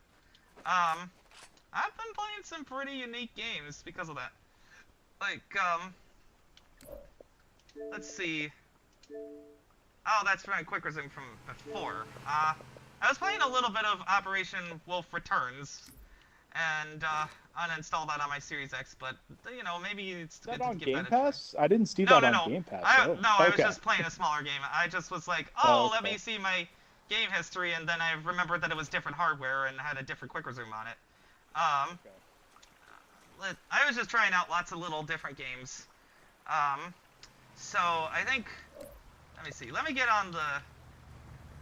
I've been playing some pretty unique games because of that. Like, let's see. Oh, that's from a quick resume from before. I was playing a little bit of Operation Wolf Returns, and, uninstall that on my Series X, but, you know, maybe it's good to give that a try. Game Pass? I didn't see that on Game Pass. I was just playing a smaller game. I just was like, let me see my game history, and then I remembered that it was different hardware and had a different quick resume on it. I was just trying out lots of little different games. So I think, let me see, let me get on the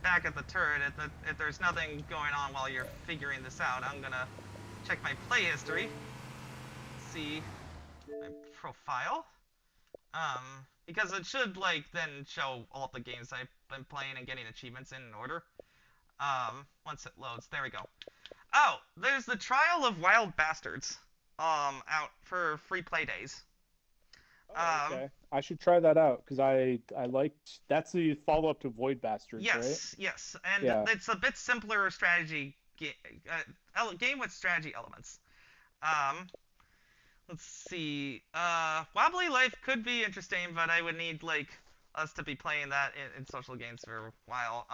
back of the turret. If there's nothing going on while you're figuring this out, I'm gonna check my play history, see my profile, because it should, like, then show all the games I've been playing and getting achievements in order. Once it loads, there we go. Oh, there's the Trial of Wild Bastards, out for free play days. Okay. I should try that out, because I liked... That's the follow-up to Void Bastards, right? Yes, and it's a bit simpler strategy game with strategy elements. Let's see. Wobbly Life could be interesting, but I would need, like, us to be playing that in social games for a while.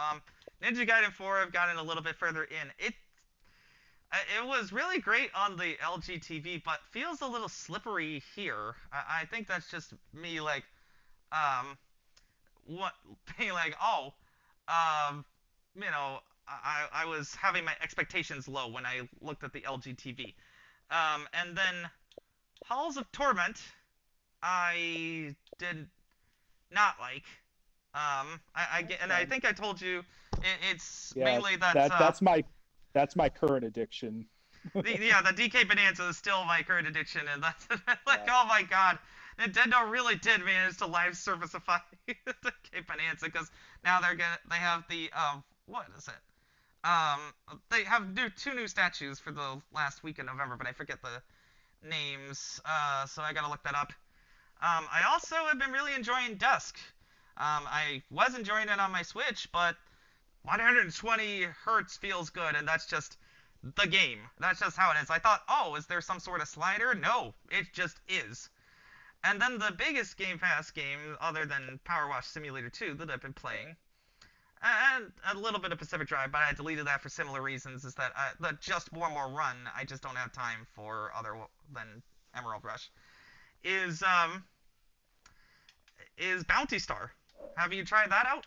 Ninja Gaiden 4, I've gotten a little bit further in. It was really great on the LG TV, but feels a little slippery here. I think that's just me, like, what being like, oh, you know, I was having my expectations low when I looked at the LG TV. And then Halls of Torment, I did not like. I think I told you it's mainly that that's my current addiction. the DK Bonanza is still my current addiction, and that's like, oh my god, Nintendo really did manage to live serviceify DK Bonanza, because now they have the what is it? They have two new statues for the last week in November, but I forget the names, so I gotta look that up. I also have been really enjoying Dusk. I was enjoying it on my Switch, but 120 hertz feels good, and that's just the game. That's just how it is. I thought, oh, is there some sort of slider? No, it just is. And then the biggest Game Pass game, other than Power Wash Simulator 2, that I've been playing, and a little bit of Pacific Drive, but I deleted that for similar reasons, is that the Just One More Run, I just don't have time for other than Emerald Rush, is Bounty Star. Have you tried that out?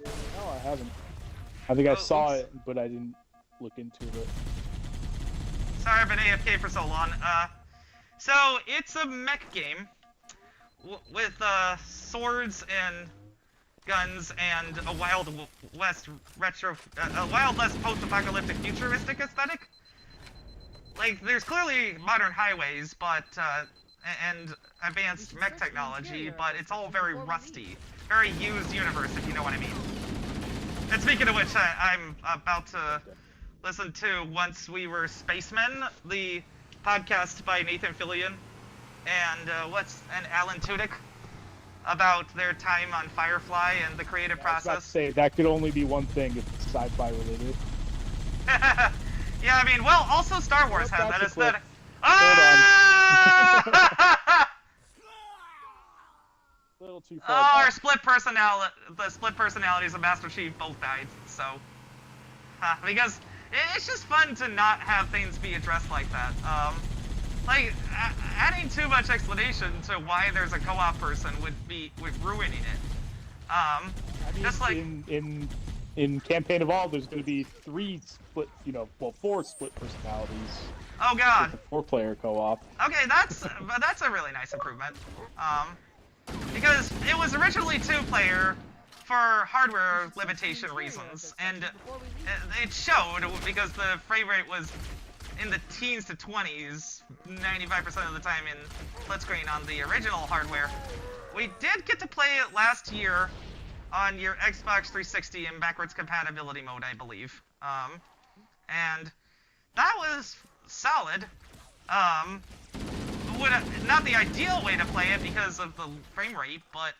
No, I haven't. I think I saw it, but I didn't look into it. Sorry, I've been AFK for so long. So it's a mech game with swords and guns and a Wild West post-apocalyptic futuristic aesthetic. Like, there's clearly modern highways, but and advanced mech technology, but it's all very rusty, very used universe, if you know what I mean. And speaking of which, I'm about to listen to Once We Were Spacemen, the podcast by Nathan Fillion and Alan Tudyk about their time on Firefly and the creative process. I was about to say, that could only be one thing if it's sci-fi related. Yeah, I mean, well, also Star Wars has that aesthetic. A little too far. Oh, our the split personalities of Master Chief both died, so. Because it's just fun to not have things be addressed like that. Like, adding too much explanation to why there's a co-op person would ruining it. I mean, just like in Campaign Evolved, there's going to be 4 split personalities. Oh god. 4-player co-op. Okay, that's a really nice improvement. Because it was originally 2-player for hardware limitation reasons, and it showed because the frame rate was in the teens to 20s 95% of the time in split screen on the original hardware. We did get to play it last year on your Xbox 360 in backwards compatibility mode, I believe. And that was solid. Not the ideal way to play it because of the frame rate, but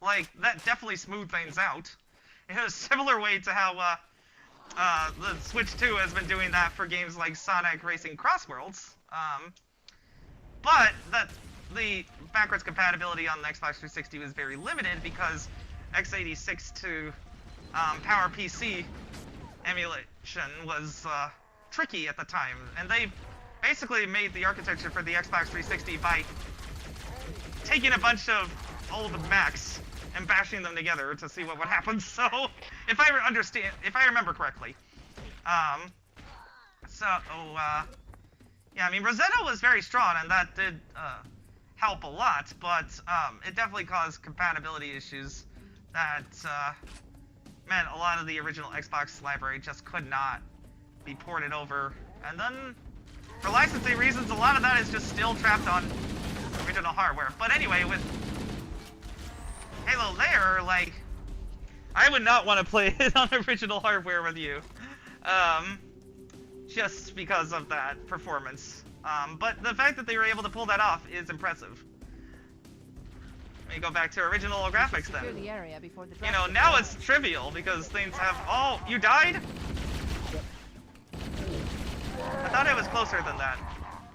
like that definitely smoothed things out in a similar way to how the Switch 2 has been doing that for games like sonicracingcrossworlds. But the backwards compatibility on the Xbox 360 was very limited because x86 to PowerPC emulation was tricky at the time, and they basically made the architecture for the Xbox 360 by taking a bunch of old Macs and bashing them together to see what would happen. So, if I remember correctly, yeah, I mean, Rosetta was very strong, and that did help a lot, but it definitely caused compatibility issues that meant a lot of the original Xbox library just could not be ported over. And then, for licensing reasons, a lot of that is just still trapped on original hardware. But anyway, with Halo Lair, like, I would not want to play it on original hardware with you. Just because of that performance. But the fact that they were able to pull that off is impressive. Let me go back to original graphics then. You know, now it's trivial because things have... Oh, you died? I thought I was closer than that.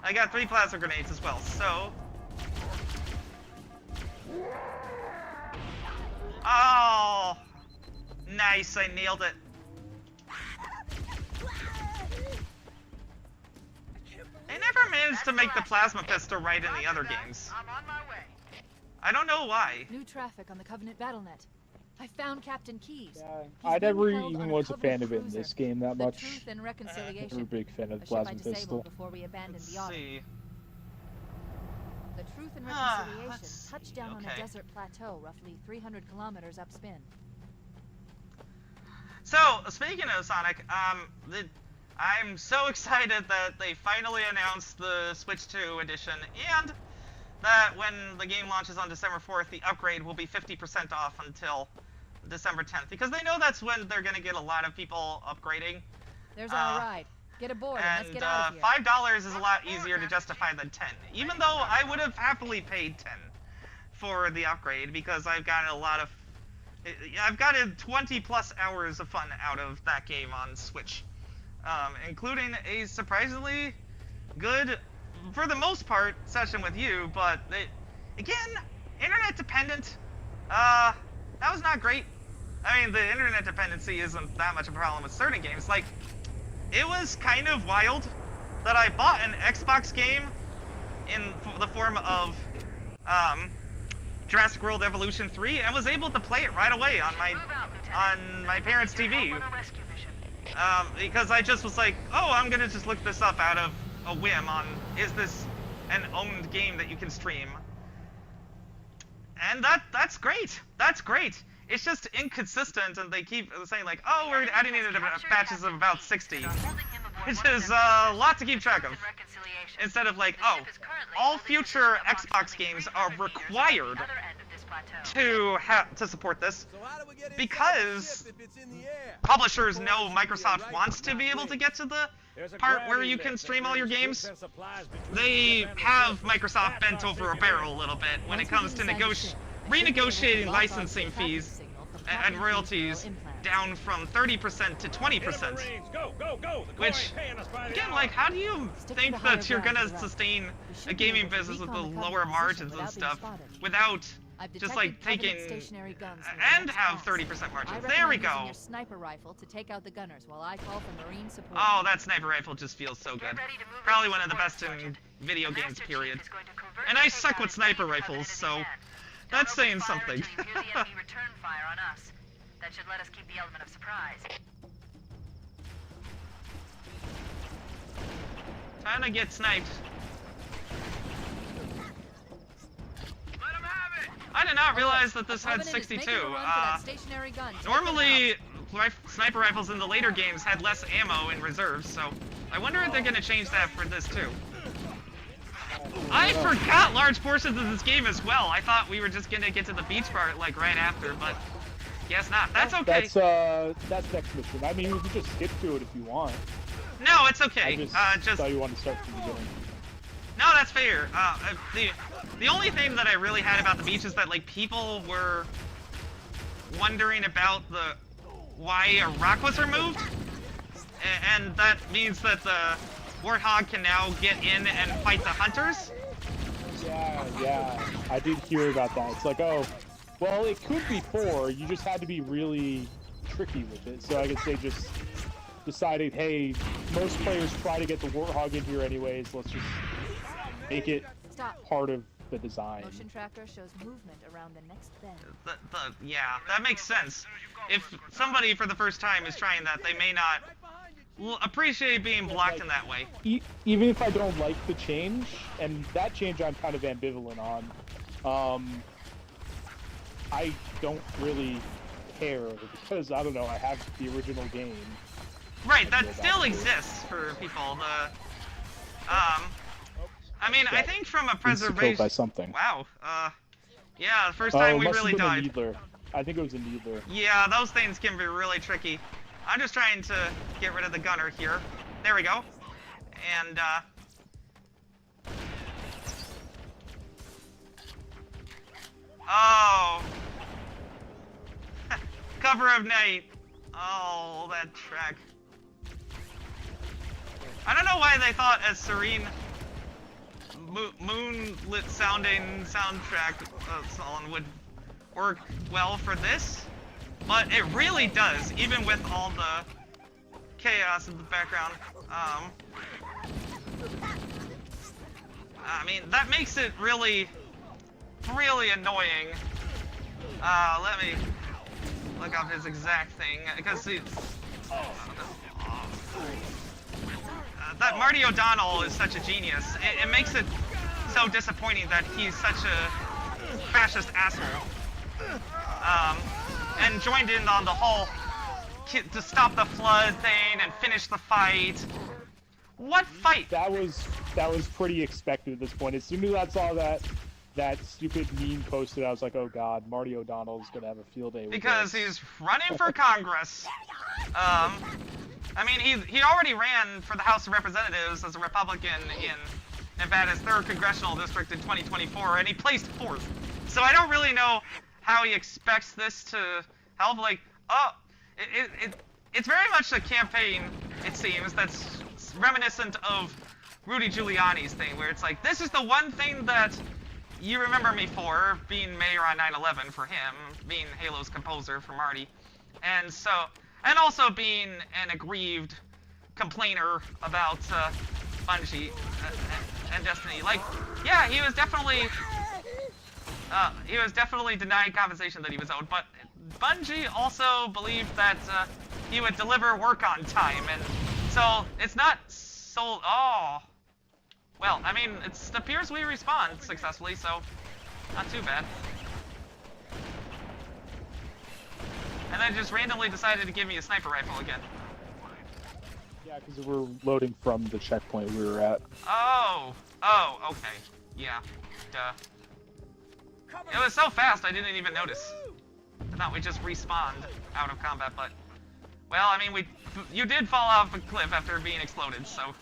I got 3 plasma grenades as well, so... Oh! Nice, I nailed it. seems to make the plasma pistol right in the other games. I'm on my way. I don't know why. New traffic on the Covenant BattleNet. I found Captain Keys. Yeah, He's I being never held even on a was a covered fan of it in cruiser. this game that The much. Truth and Never a Reconciliation. big fan of A ship I plasma disabled pistol. before we abandoned Let's the Autumn. see. The Truth and Ah, Reconciliation let's see, touched down on a okay. desert plateau roughly 300 kilometers upspin. So, speaking of Sonic, I'm so excited that they finally announced the Switch 2 edition, and that when the game launches on December 4th, the upgrade will be 50% off until December 10th, because they know that's when they're going to get a lot of people upgrading. There's our ride. Get aboard and let's And get out of here. $5 is a lot easier to justify than 10, even though I would have happily paid 10 for the upgrade, because I've gotten 20 plus hours of fun out of that game on Switch, including a surprisingly good, for the most part, session with you, but again, internet dependent. That was not great. I mean, the internet dependency isn't that much of a problem with certain games. Like, it was kind of wild that I bought an Xbox game in the form of Jurassic World Evolution 3 and was able to play it right away on my parents' TV. Because I just was like, oh, I'm gonna just look this up out of a whim on, is this an owned game that you can stream? And that's great. That's great. It's just inconsistent, and they keep saying like, oh, we're adding it in batches of about 60, which is a lot to keep track of. Instead of like, oh, all future Xbox games are required to support this, because publishers know Microsoft wants to be able to get to the part where you can stream all your games. They have Microsoft bent over a barrel a little bit when it comes to renegotiating licensing fees and royalties down from 30% to 20%. Which, again, like, how do you think that you're gonna sustain a gaming business with the lower margins and stuff without just like taking and have 30% margins? There we go. Your sniper rifle to take out the gunners while I call for Marine support. Oh, that sniper rifle just feels so good. Probably one of the best in video games, period. And I suck with sniper rifles, so that's saying something. That should let us keep the element of surprise. Trying to get sniped. Let him have it! I did not realize that this had 62. Normally, sniper rifles in the later games had less ammo in reserves, so I wonder if they're going to change that for this too. I forgot large portions of this game as well. I thought we were just going to get to the beach part like right after, but guess not. That's okay. That's next mission. I mean, you can just skip to it if you want. No, it's okay. I just thought you wanted to start from the beginning. No, that's fair. The only thing that I really had about the beach is that like people were wondering about why a rock was removed, and that means that the Warthog can now get in and fight the hunters. Yeah, I did hear about that. It's like, oh, well, it could be 4. You just had to be really tricky with it. So I guess they just decided, hey, most players try to get the Warthog in here anyways. Let's just make it part of the design. Motion tracker shows movement around the next bend. Yeah, that makes sense. If somebody for the first time is trying that, they may not appreciate being blocked in that way. Even if I don't like the change, and that change I'm kind of ambivalent on, I don't really care, because, I don't know, I have the original game. Right, that still exists for people. I mean, I think from a preservation... by something. Wow, yeah, the first time we really died. I think it was a needler. Yeah, those things can be really tricky. I'm just trying to get rid of the gunner here. There we go. And, oh! Cover of night. Oh, that track. I don't know why they thought a serene, moonlit sounding soundtrack song would work well for this, but it really does, even with all the chaos in the background. I mean, that makes it really, really annoying. Let me look up his exact thing, because that Marty O'Donnell is such a genius. It makes it so disappointing that he's such a fascist asshole. And joined in on the whole to stop the flood thing and finish the fight. What fight? That was pretty expected at this point. As soon as I saw that stupid meme posted, I was like, oh god, Marty O'Donnell's gonna have a field day with because this. He's running for Congress. I mean, he already ran for the House of Representatives as a Republican in Nevada's 3rd Congressional District in 2024, and he placed 4th. So I don't really know how he expects this to help. Like, it's very much a campaign, it seems, that's reminiscent of Rudy Giuliani's thing, where it's like, this is the one thing that you remember me for, being mayor on 9/11 for him, being Halo's composer for Marty, and also being an aggrieved complainer about Bungie and Destiny. Like, yeah, he was definitely denied compensation that he was owed, but Bungie also believed that he would deliver work on time, and so it's not so. Oh, well, I mean, it appears we respond successfully, so not too bad. And then just randomly decided to give me a sniper rifle again. Yeah, because we're loading from the checkpoint we were at. Oh, okay, yeah, duh. It was so fast I didn't even notice. I thought we just respawned out of combat, but well, I mean, you did fall off a cliff after being exploded, so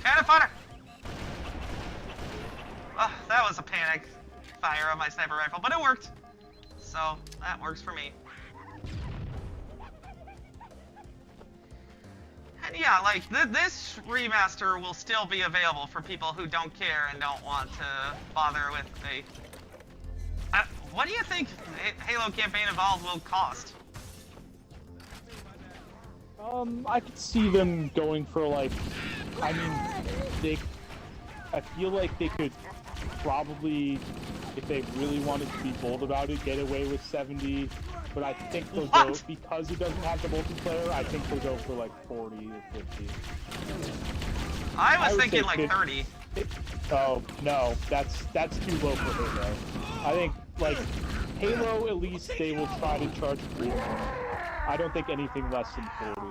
cannon fodder. Oh, that was a panic fire of my sniper rifle, but it worked, so that works for me. And yeah, like, this remaster will still be available for people who don't care and don't want to bother with a... what do you think Halo Campaign Evolved will cost? I could see them going for, like, I mean, I feel like they could probably, if they really wanted to be bold about it, get away with 70. But I think they'll go, because it doesn't have the multiplayer, I think they'll go for like 40 or 50. I was thinking like 30. Oh, no, that's too low for Halo. I think, like, Halo, at least they will try to charge premium. I don't think anything less than 40.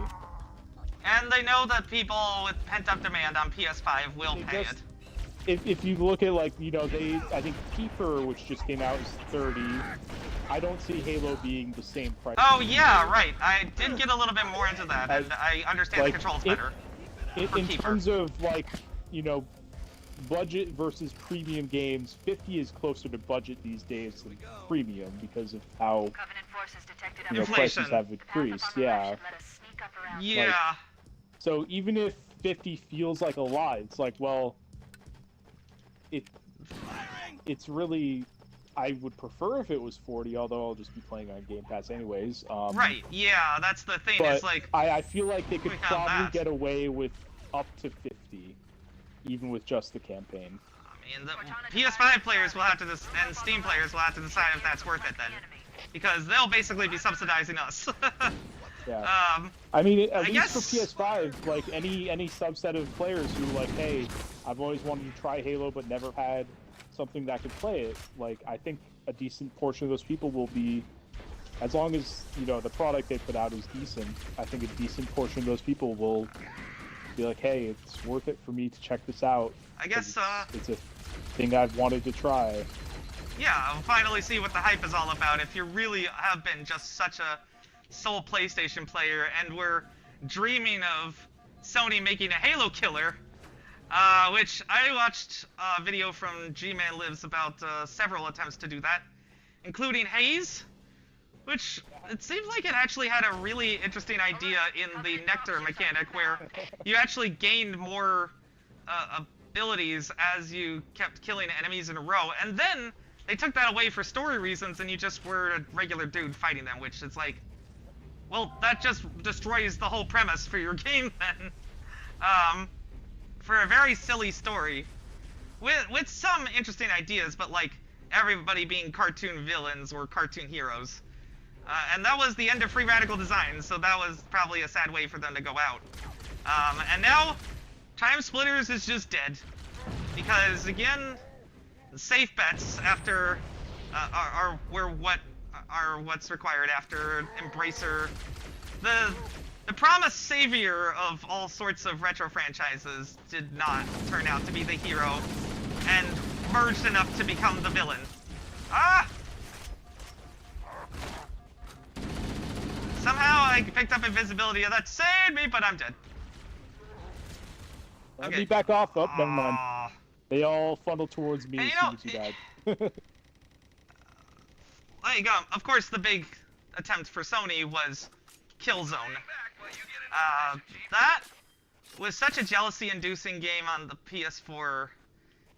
And they know that people with pent-up demand on PS5 will pay it. If you look at, like, you know, I think FIFA, which just came out, is 30. I don't see Halo being the same price. Oh yeah, right. I did get a little bit more into that, and I understand like, the controls better. In terms of, like, you know, budget versus premium games, 50 is closer to budget these days than premium because of how, you know, prices have increased. Yeah. Yeah. Like, so even if 50 feels like a lot, it's like, well, it's really. I would prefer if it was 40, although I'll just be playing on Game Pass anyways. Right, yeah, that's the thing, but it's like... I feel like they could probably get away with up to 50, even with just the campaign. I mean, the PS5 players will have to, and Steam players will have to decide if that's worth it then. Because they'll basically be subsidizing us. Yeah. I mean, at least for PS5, like, any subset of players who, like, hey, I've always wanted to try Halo but never had something that could play it, like, I think a decent portion of those people will be, as long as, you know, the product they put out is decent, I think a decent portion of those people will be like, hey, it's worth it for me to check this out. I guess, it's a thing I've wanted to try. Yeah, I'll finally see what the hype is all about. If you really have been just such a sole PlayStation player and we're dreaming of Sony making a Halo killer, which I watched a video from G-Man Lives about several attempts to do that, including Haze, which it seems like it actually had a really interesting idea in the Nectar mechanic, where you actually gained more abilities as you kept killing enemies in a row, and then they took that away for story reasons and you just were a regular dude fighting them, which is like, well, that just destroys the whole premise for your game then. for a very silly story, with some interesting ideas, but like everybody being cartoon villains or cartoon heroes. And that was the end of Free Radical Design, so that was probably a sad way for them to go out. And now, Time Splitters is just dead. Because, again, the safe bets after are what's required after Embracer. The promised savior of all sorts of retro franchises did not turn out to be the hero, and merged enough to become the villain. Ah! Somehow I picked up invisibility and that saved me, but I'm dead. Let me back off. Oh, never mind. They all funneled towards me. Too bad. Like, of course, the big attempt for Sony was Killzone. That was such a jealousy-inducing game on the PS4,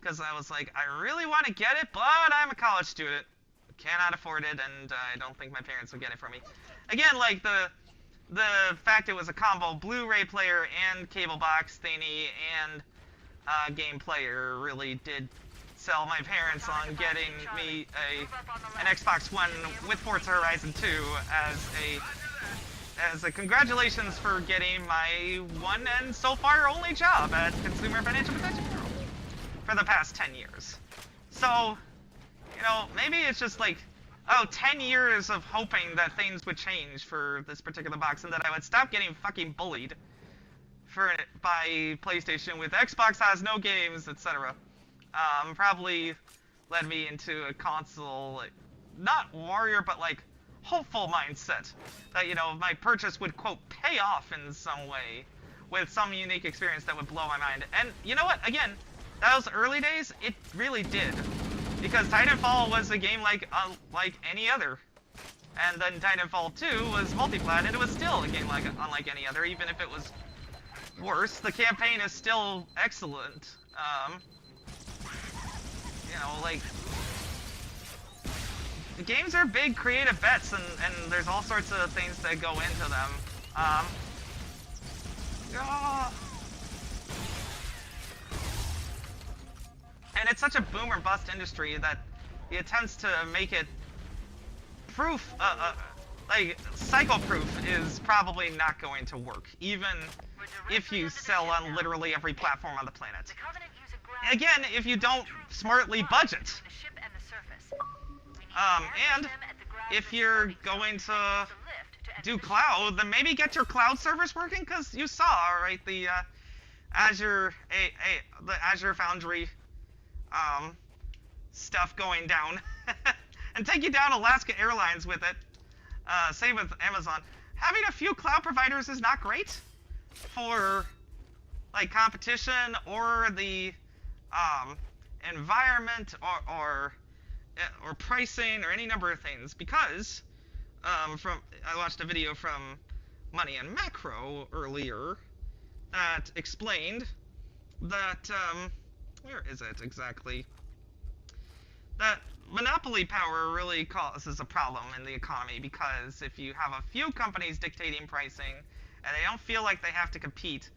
because I was like, I really want to get it, but I'm a college student, cannot afford it, and I don't think my parents would get it for me. Again, like, the fact it was a combo Blu-ray player and cable box thingy and game player really did sell my parents on getting me an Xbox One with Forza Horizon 2 as a congratulations for getting my one and so far only job at Consumer Financial Protection Bureau for the past 10 years. So, you know, maybe it's just like, oh, 10 years of hoping that things would change for this particular box and that I would stop getting fucking bullied by PlayStation with Xbox has no games, etc. Probably led me into a console, like, not warrior, but like hopeful mindset that, you know, my purchase would, quote, pay off in some way with some unique experience that would blow my mind. And you know what? Again, those early days, it really did. Because Titanfall was a game like any other. And then Titanfall 2 was multi-plat, and it was still a game unlike any other, even if it was worse. The campaign is still excellent. You know, like, the games are big creative bets, and there's all sorts of things that go into them. And it's such a boom or bust industry that the attempts to make it proof, like, cycle-proof is probably not going to work, even if you sell on literally every platform on the planet. Again, if you don't smartly budget. And if you're going to do cloud, then maybe get your cloud servers working, because you saw, right, the Azure Foundry stuff going down. And take you down Alaska Airlines with it. Same with Amazon. Having a few cloud providers is not great for, like, competition or the environment or pricing or any number of things, because I watched a video from Money and Macro earlier that explained that where is it exactly? That monopoly power really causes a problem in the economy, because if you have a few companies dictating pricing and they don't feel like they have to compete,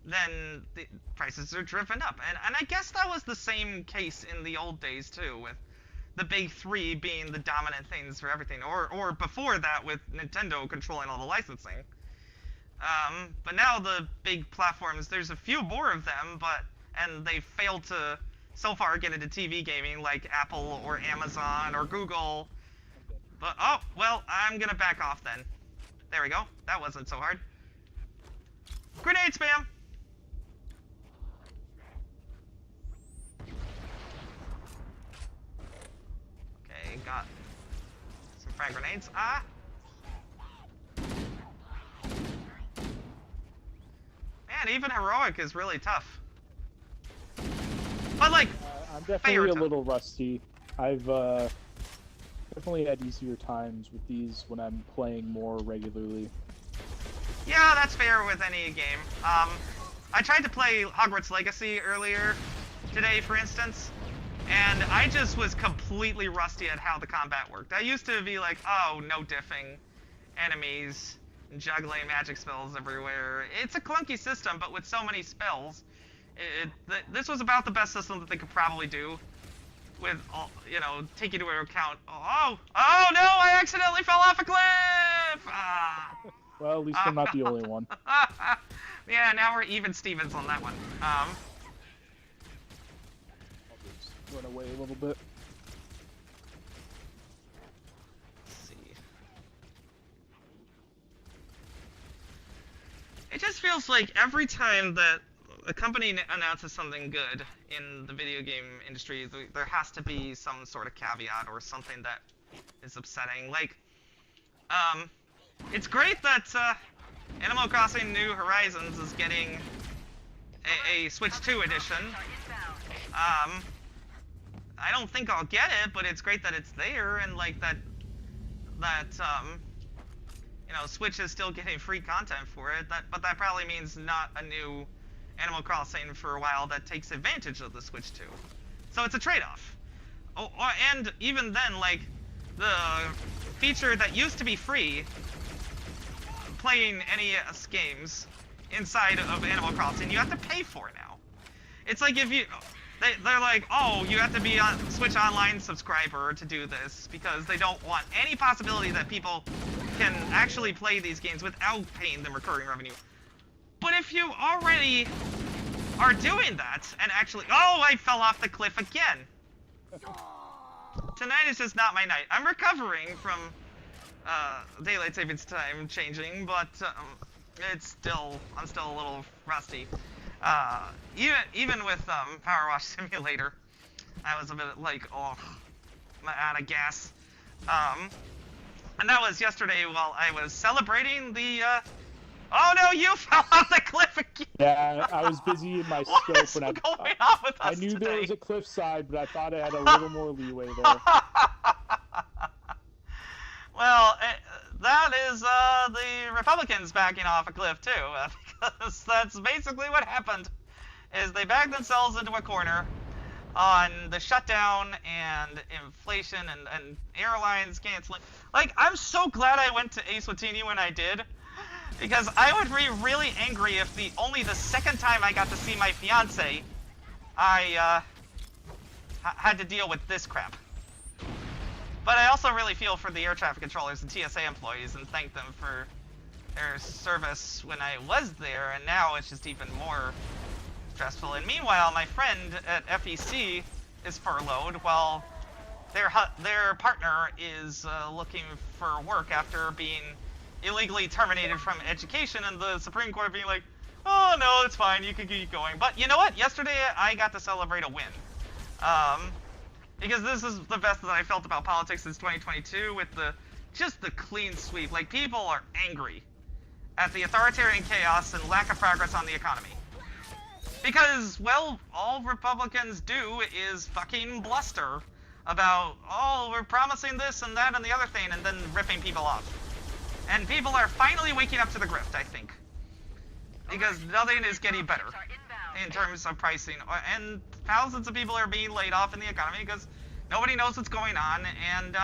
then the prices are driven up. And I guess that was the same case in the old days too, with the big three being the dominant things for everything, or before that with Nintendo controlling all the licensing. But now the big platforms, there's a few more of them, and they failed to so far get into TV gaming, like Apple or Amazon or Google. But, oh, well, I'm gonna back off then. There we go. That wasn't so hard. Grenade spam! Okay, got some frag grenades. Ah! Man, even heroic is really tough. But, like, I'm definitely a little rusty. I've definitely had easier times with these when I'm playing more regularly. Yeah, that's fair with any game. I tried to play Hogwarts Legacy earlier today, for instance, and I just was completely rusty at how the combat worked. I used to be like, oh, no diffing enemies, juggling magic spells everywhere. It's a clunky system, but with so many spells, this was about the best system that they could probably do. With all, you know, taking into account. Oh no! I accidentally fell off a cliff. Ah. Well, at least I'm not the only one. Yeah, now we're even Stevens on that one. I'll just run away a little bit. Let's see. It just feels like every time that a company announces something good in the video game industry, there has to be some sort of caveat or something that is upsetting. Like, it's great that Animal Crossing New Horizons is getting a Switch 2 edition. I don't think I'll get it, but it's great that it's there, and like that you know, Switch is still getting free content for it. But that probably means not a new Animal Crossing for a while that takes advantage of the Switch 2. So it's a trade-off. And even then, like, the feature that used to be free, playing NES games inside of Animal Crossing, you have to pay for now. It's like if you... They're like, oh, you have to be a Switch Online subscriber to do this, because they don't want any possibility that people can actually play these games without paying them recurring revenue. But if you already are doing that, and actually... Oh, I fell off the cliff again! Tonight is just not my night. I'm recovering from daylight savings time changing, but I'm still a little rusty. Even with Power Wash Simulator, I was a bit like, oh, I'm out of gas. And that was yesterday while I was celebrating the... Oh no, you fell off the cliff again! Yeah, I was busy in my scope, and I knew there was a cliffside, but I thought I had a little more leeway there. Well, that is the Republicans backing off a cliff too, because that's basically what happened. Is they backed themselves into a corner on the shutdown and inflation and airlines canceling. Like, I'm so glad I went to Ace Watini when I did. Because I would be really angry if only the second time I got to see my fiance, I had to deal with this crap. But I also really feel for the air traffic controllers and TSA employees and thank them for their service when I was there, and now it's just even more stressful. And meanwhile, my friend at FEC is furloughed while their partner is looking for work after being illegally terminated from education, and the Supreme Court being like, oh no, it's fine, you can keep going. But you know what? Yesterday I got to celebrate a win. Because this is the best that I felt about politics since 2022 with just the clean sweep. Like, people are angry at the authoritarian chaos and lack of progress on the economy. Because, well, all Republicans do is fucking bluster about, oh, we're promising this and that and the other thing, and then ripping people off. And people are finally waking up to the grift, I think. Because nothing is getting better in terms of pricing. And thousands of people are being laid off in the economy because nobody knows what's going on. And,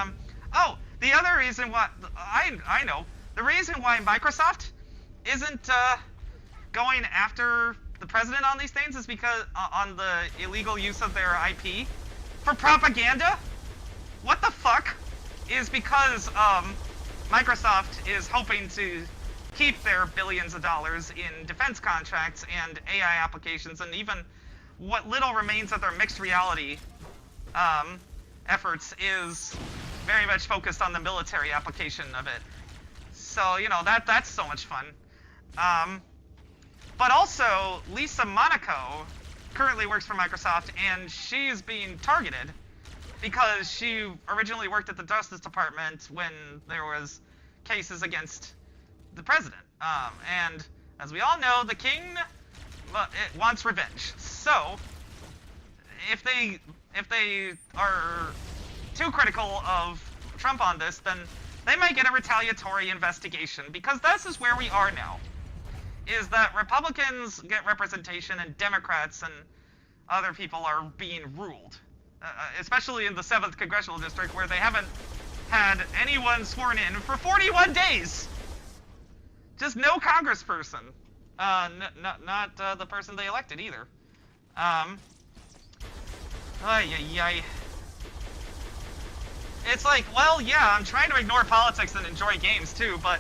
oh, the other reason why... I know. The reason why Microsoft isn't going after the president on these things is because... on the illegal use of their IP for propaganda? What the fuck? Is because, Microsoft is hoping to keep their billions of dollars in defense contracts and AI applications, and even what little remains of their mixed reality efforts is very much focused on the military application of it. So, you know, that's so much fun. But also, Lisa Monaco currently works for Microsoft, and she's being targeted because she originally worked at the Justice Department when there was cases against the president. And as we all know, the king wants revenge. So, if they are too critical of Trump on this, then they might get a retaliatory investigation, because this is where we are now. Is that Republicans get representation and Democrats and other people are being ruled. Especially in the 7th Congressional District, where they haven't had anyone sworn in for 41 days! just no congressperson. Not the person they elected either. Ay, ay, ay. It's like, well, yeah, I'm trying to ignore politics and enjoy games too, but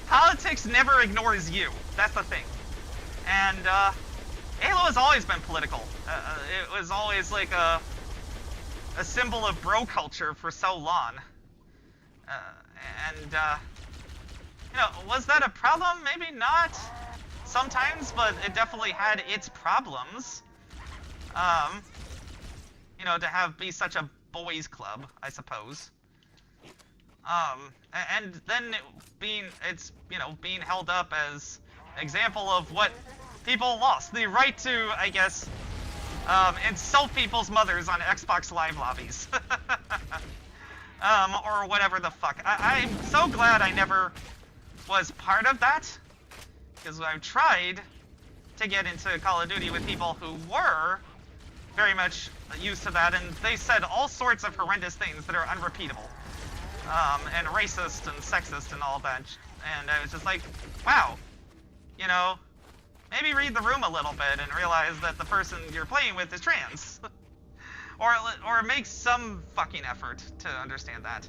politics never ignores you. That's the thing. And Halo has always been political. It was always like a symbol of bro culture for so long. You know, was that a problem? Maybe not sometimes, but it definitely had its problems. You know, to be such a boys club, I suppose. And then it's you know, being held up as example of what people lost, the right to, I guess, insult people's mothers on Xbox Live lobbies. Or whatever the fuck. I'm so glad I never was part of that, because I've tried to get into Call of Duty with people who were very much used to that, and they said all sorts of horrendous things that are unrepeatable, and racist and sexist and all that, and I was just like, wow, you know, maybe read the room a little bit and realize that the person you're playing with is trans. Or make some fucking effort to understand that.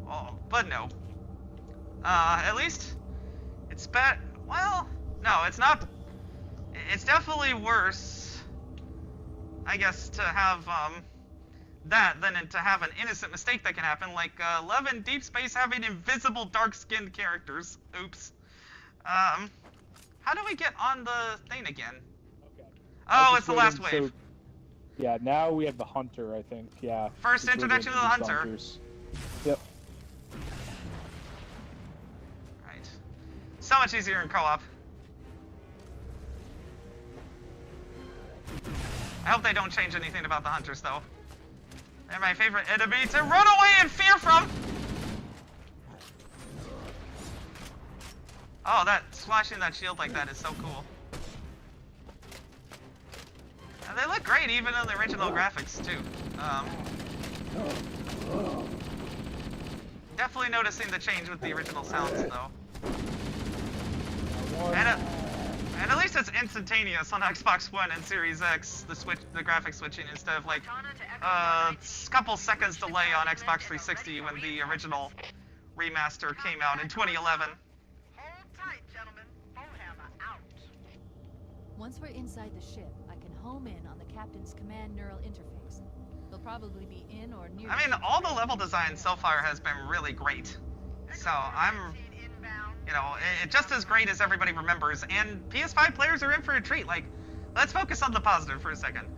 Oh, but no. At least it's well, no, it's not. It's definitely worse, I guess, to have that than to have an innocent mistake that can happen, like Love in Deep Space having invisible dark-skinned characters. Oops. How do we get on the thing again? Okay. Oh, it's the last wave. So, yeah, now we have the hunter, I think. Yeah. First introduction to the hunter. Hunters. Yep. Right. So much easier in co-op. I hope they don't change anything about the hunters, though. They're my favorite enemy to run away in fear from! Oh, slashing that shield like that is so cool. And they look great even in the original graphics, too. Definitely noticing the change with the original sounds, though. And at least it's instantaneous on Xbox One and Series X, the graphic switching, instead of like a couple seconds delay on Xbox 360 when the original remaster came out in 2011. Hold tight, gentlemen. Bullhammer out. Once we're inside the ship, I can home in on the captain's command neural interface. They'll probably be in or near. I mean, all the level design so far has been really great. So I'm, you know, just as great as everybody remembers. And PS5 players are in for a treat. Like, let's focus on the positive for a second.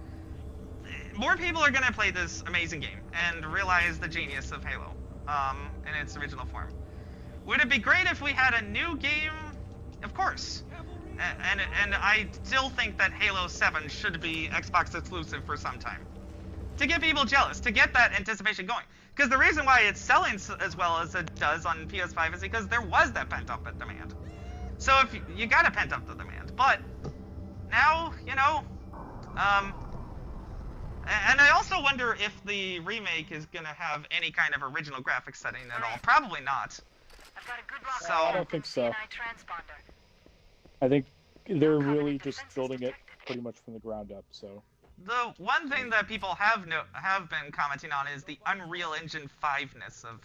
More people are going to play this amazing game and realize the genius of Halo in its original form. Would it be great if we had a new game? Of course. And I still think that Halo 7 should be Xbox exclusive for some time. To get people jealous, to get that anticipation going. Because the reason why it's selling as well as it does on PS5 is because there was that pent-up demand. So if you got a pent-up demand. But now, you know, and I also wonder if the remake is going to have any kind of original graphics setting at all. Probably not. I've got a good lock So I don't think so. I think they're really just building it pretty much from the ground up, so. The one thing that people have been commenting on is the Unreal Engine 5-ness of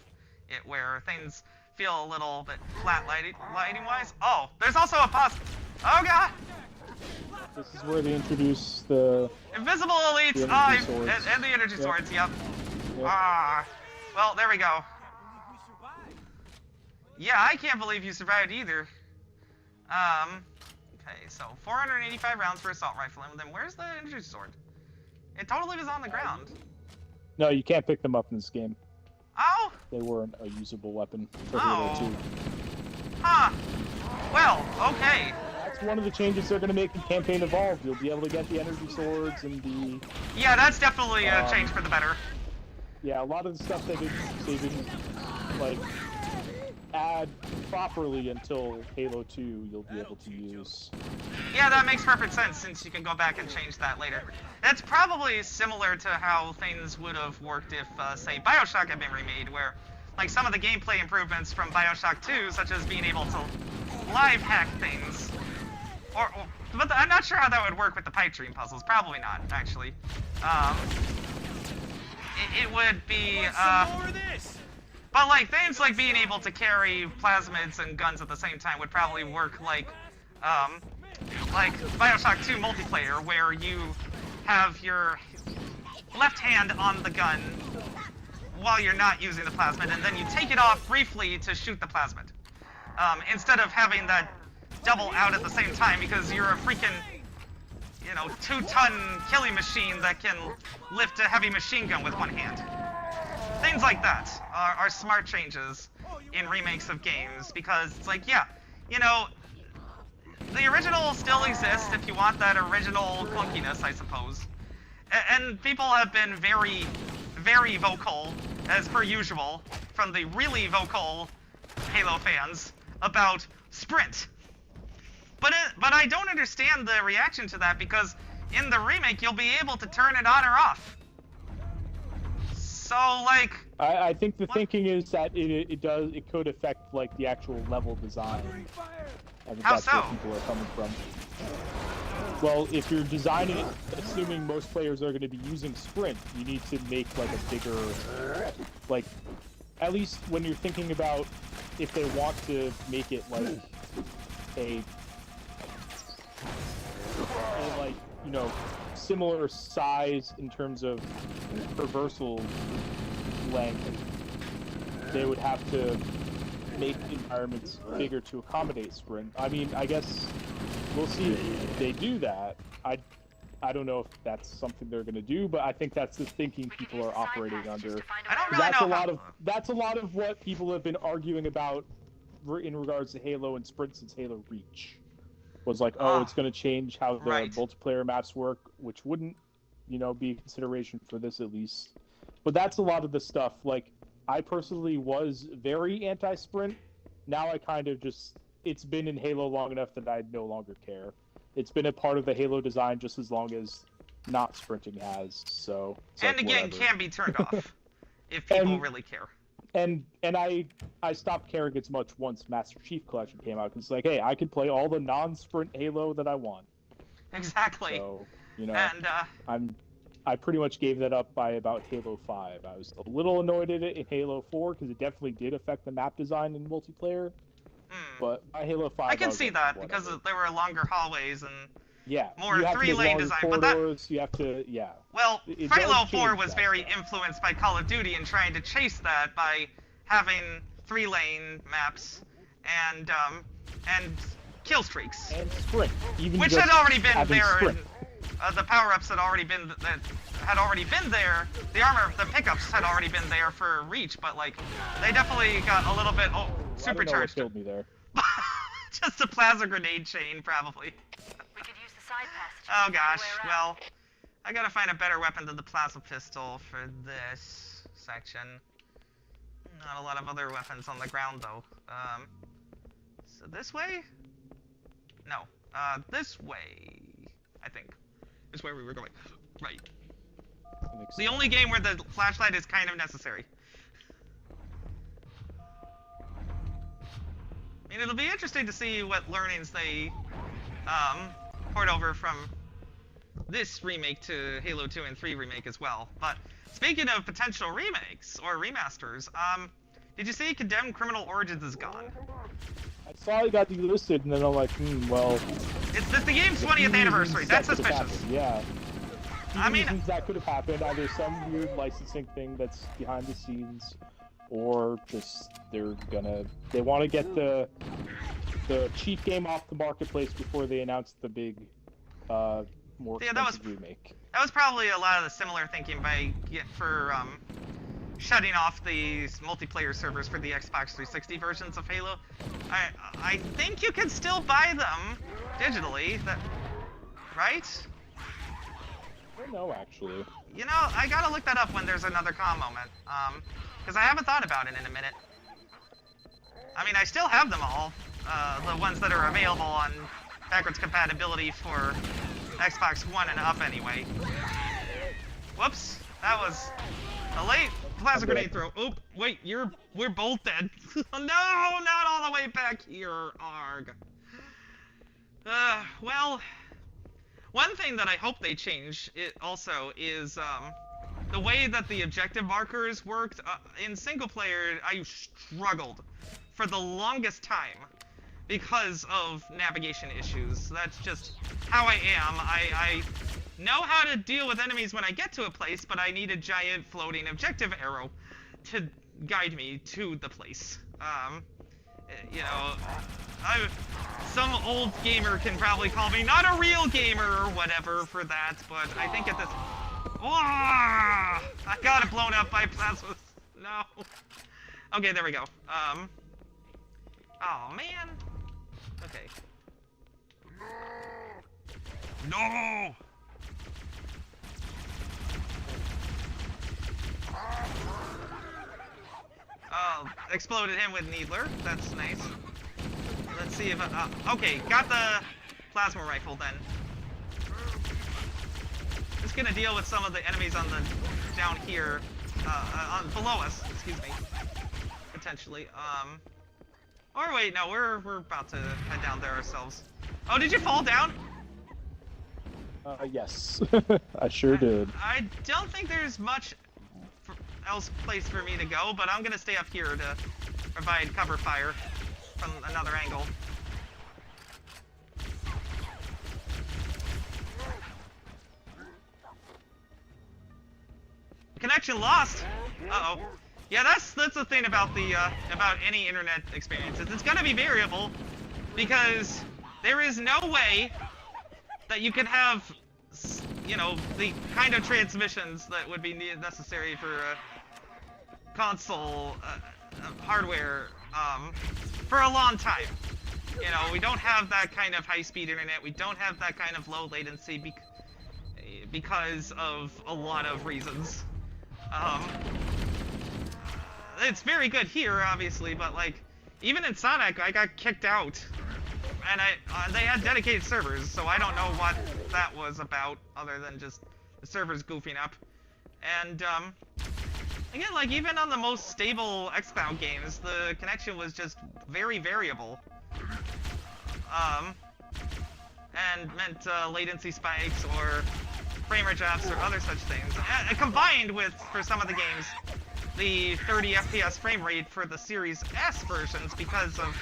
it, where things feel a little bit flat lighting-wise. Oh, there's also a pause. Oh god! This is where they introduce the Invisible Elites! And the energy swords, yep. Ah, well, there we go. Yeah, I can't believe you survived either. Okay, so 485 rounds for assault rifle, and then where's the energy sword? It totally was on the ground. No, you can't pick them up in this game. Oh! They weren't a usable weapon for Halo 2. Huh. Well, okay. That's one of the changes they're going to make in Campaign Evolved. You'll be able to get the energy swords and the... Yeah, that's definitely a change for the better. Yeah, a lot of the stuff they didn't like, add properly until Halo 2 you'll be able to use. Yeah, that makes perfect sense, since you can go back and change that later. That's probably similar to how things would have worked if, say, Bioshock had been remade, where, like, some of the gameplay improvements from Bioshock 2, such as being able to live hack things, but I'm not sure how that would work with the pipe dream puzzles. Probably not, actually. It would be, but like things like being able to carry plasmids and guns at the same time would probably work like Bioshock 2 multiplayer, where you have your left hand on the gun while you're not using the plasmid, and then you take it off briefly to shoot the plasmid. Instead of having that double out at the same time, because you're a freaking, you know, 2-ton killing machine that can lift a heavy machine gun with one hand. Things like that are smart changes in remakes of games, because it's like, yeah, you know, the original still exists if you want that original clunkiness, I suppose. And people have been very, very vocal, as per usual, from the really vocal Halo fans, about sprint. But I don't understand the reaction to that, because in the remake you'll be able to turn it on or off. So like, I think the thinking is that it could affect like the actual level design. I think that's where people are coming from. Well, if you're designing it, assuming most players are going to be using sprint, you need to make like a bigger, like, at least when you're thinking about if they want to make it like a like, you know, similar size in terms of traversal length, they would have to make environments bigger to accommodate sprint. I mean, I guess we'll see if they do that. I don't know if that's something they're going to do, but I think that's the thinking people are operating under. I don't really know that's a lot of what people have been arguing about in regards to Halo and Sprint since Halo Reach. Was like, oh, it's going to change how the multiplayer maps work, which wouldn't, you know, be a consideration for this at least. But that's a lot of the stuff. Like, I personally was very anti-sprint. Now I kind of just, it's been in Halo long enough that I no longer care. It's been a part of the Halo design just as long as not sprinting has, so... And like, again, can be turned off, if people really care. And I stopped caring as much once Master Chief Collection came out, because it's like, hey, I can play all the non-sprint Halo that I want. Exactly. So, you know, and, I pretty much gave that up by about Halo 5. I was a little annoyed at it in Halo 4, because it definitely did affect the map design in multiplayer. But by Halo 5, I can see that, because there were longer hallways and more you have 3-lane design. But that, you have to, well, Halo 4 was very influenced by Call of Duty and trying to chase that by having 3-lane maps and kill streaks. And sprint. Which had already been there. And, the power-ups had already been there. The armor, the pickups had already been there for Reach, but like, they definitely got a little bit supercharged. I don't know what killed me there. Just a plasma grenade chain, probably. We could use the side passage. Oh gosh, well, I gotta find a better weapon than the plasma pistol for this section. Not a lot of other weapons on the ground though. So this way? No, this way, I think. Is where we were going. Right. The only game where the flashlight is kind of necessary. I mean, it'll be interesting to see what learnings they port over from this remake to Halo 2 and 3 remake as well. But speaking of potential remakes or remasters, did you see Condemned Criminal Origins is gone? I saw it got delisted, and then I'm like, well... It's the game's 20th anniversary. That's suspicious. Yeah. I mean... that could have happened. Either some weird licensing thing that's behind the scenes, or just they want to get the cheap game off the marketplace before they announce the big, more expensive remake. That was probably a lot of the similar thinking for shutting off the multiplayer servers for the Xbox 360 versions of Halo. I think you can still buy them digitally, right? I don't know, actually. You know, I gotta look that up when there's another calm moment, because I haven't thought about it in a minute. I mean, I still have them all, the ones that are available on backwards compatibility for Xbox One and up anyway. Whoops, that was A late plasma grenade throw. Oop, wait, we're both dead. No, not all the way back here, arg. Well, one thing that I hope they change also is the way that the objective markers worked. In single player, I struggled for the longest time because of navigation issues. That's just how I am. I know how to deal with enemies when I get to a place, but I need a giant floating objective arrow to guide me to the place. You know, some old gamer can probably call me not a real gamer or whatever for that, but I think at this... Oh, I got it blown up by plasmas. No. Okay, there we go. Oh, man. Okay. No! Oh, exploded him with Needler. That's nice. Let's see if okay, got the plasma rifle then. Just gonna deal with some of the enemies on the down here, below us. Excuse me. Potentially. Or wait, no, we're about to head down there ourselves. Oh, did you fall down? Yes, I sure did. I don't think there's much else place for me to go, but I'm gonna stay up here to provide cover fire from another angle. Connection lost. Uh-oh. Yeah, that's the thing about the about any internet experience. It's gonna be variable because there is no way that you can have, you know, the kind of transmissions that would be necessary for console hardware for a long time. You know, we don't have that kind of high-speed internet. We don't have that kind of low latency because of a lot of reasons. It's very good here, obviously, but like even in Sonic, I got kicked out, and they had dedicated servers, so I don't know what that was about, other than just the servers goofing up. And again, like even on the most stable xCloud games, the connection was just very variable, and meant latency spikes or frame rate drops or other such things. Combined with, for some of the games, the 30 FPS frame rate for the Series S versions because of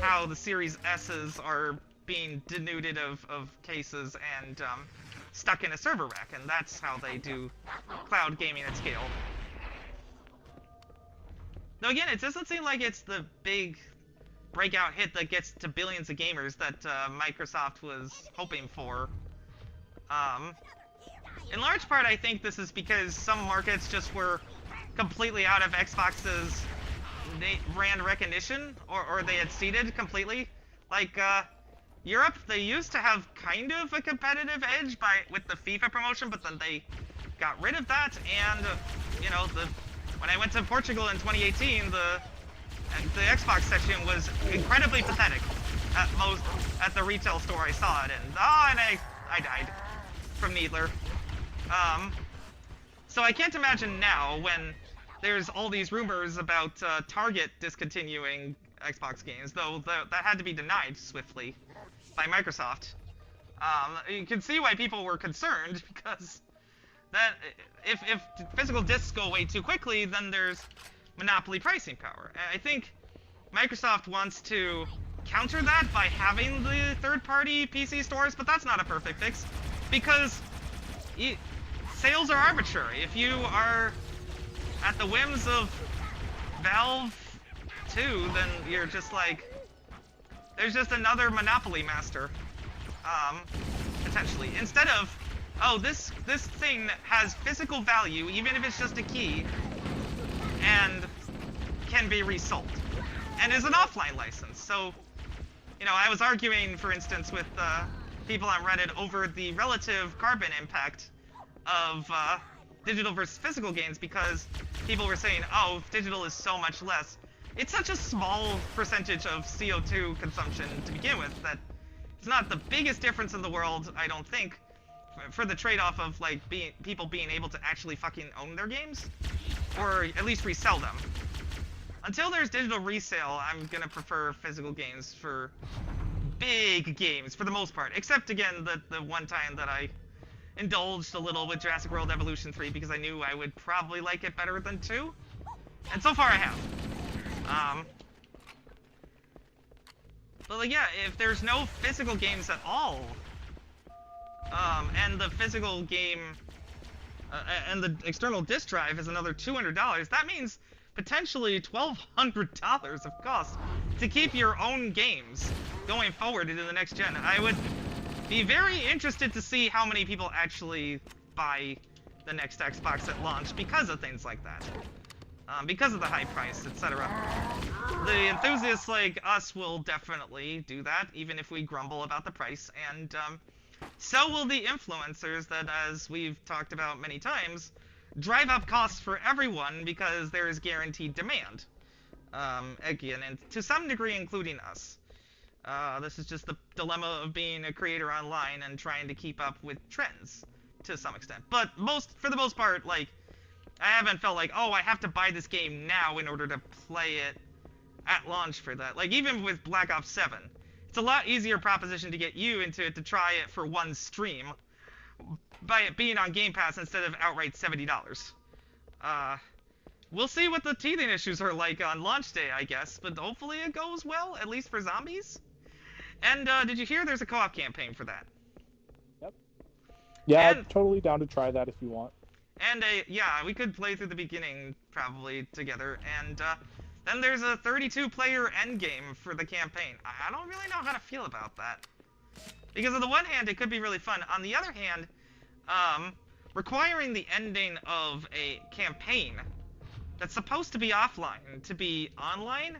how the Series S's are being denuded of cases and stuck in a server rack, and that's how they do cloud gaming at scale. Though again, it doesn't seem like it's the big breakout hit that gets to billions of gamers that Microsoft was hoping for. In large part, I think this is because some markets just were completely out of Xbox's brand recognition, or they had ceded completely. Like, Europe, they used to have kind of a competitive edge with the FIFA promotion, but then they got rid of that, and, you know, when I went to Portugal in 2018, the Xbox section was incredibly pathetic at the retail store I saw it in. Oh, and I died from Needler. So I can't imagine now, when there's all these rumors about Target discontinuing Xbox games, though that had to be denied swiftly by Microsoft. You can see why people were concerned, because that if physical discs go away too quickly, then there's monopoly pricing power. And I think Microsoft wants to counter that by having the third-party PC stores, but that's not a perfect fix, because sales are arbitrary. If you are at the whims of Valve too, then you're just like, there's just another monopoly master, potentially. Instead of, oh, this thing has physical value, even if it's just a key, and can be resold, and is an offline license. So, you know, I was arguing, for instance, with people on Reddit over the relative carbon impact of digital versus physical games, because people were saying, oh, digital is so much less. It's such a small percentage of CO2 consumption to begin with that it's not the biggest difference in the world, I don't think, for the trade-off of like people being able to actually fucking own their games, or at least resell them. Until there's digital resale, I'm gonna prefer physical games for big games for the most part. Except again the one time that I indulged a little with Jurassic World Evolution 3 because I knew I would probably like it better than 2, and so far I have. But like, yeah, if there's no physical games at all, and the physical game and the external disk drive is another $200, that means potentially $1,200 of cost to keep your own games going forward into the next gen. I would be very interested to see how many people actually buy the next Xbox at launch because of things like that. Because of the high price, etc. The enthusiasts like us will definitely do that, even if we grumble about the price, and so will the influencers that, as we've talked about many times, drive up costs for everyone because there is guaranteed demand. Again, and to some degree including us. This is just the dilemma of being a creator online and trying to keep up with trends to some extent. But for the most part, like, I haven't felt like, oh, I have to buy this game now in order to play it at launch for that. Like, even with Black Ops 7, it's a lot easier proposition to get you into it to try it for one stream by it being on Game Pass instead of outright $70. We'll see what the teething issues are like on launch day, I guess, but hopefully it goes well, at least for zombies. And did you hear there's a co-op campaign for that? Yep. Yeah, I'm totally down to try that if you want. And yeah, we could play through the beginning probably together, and then there's a 32-player endgame for the campaign. I don't really know how to feel about that. Because on the one hand, it could be really fun. On the other hand, requiring the ending of a campaign that's supposed to be offline to be online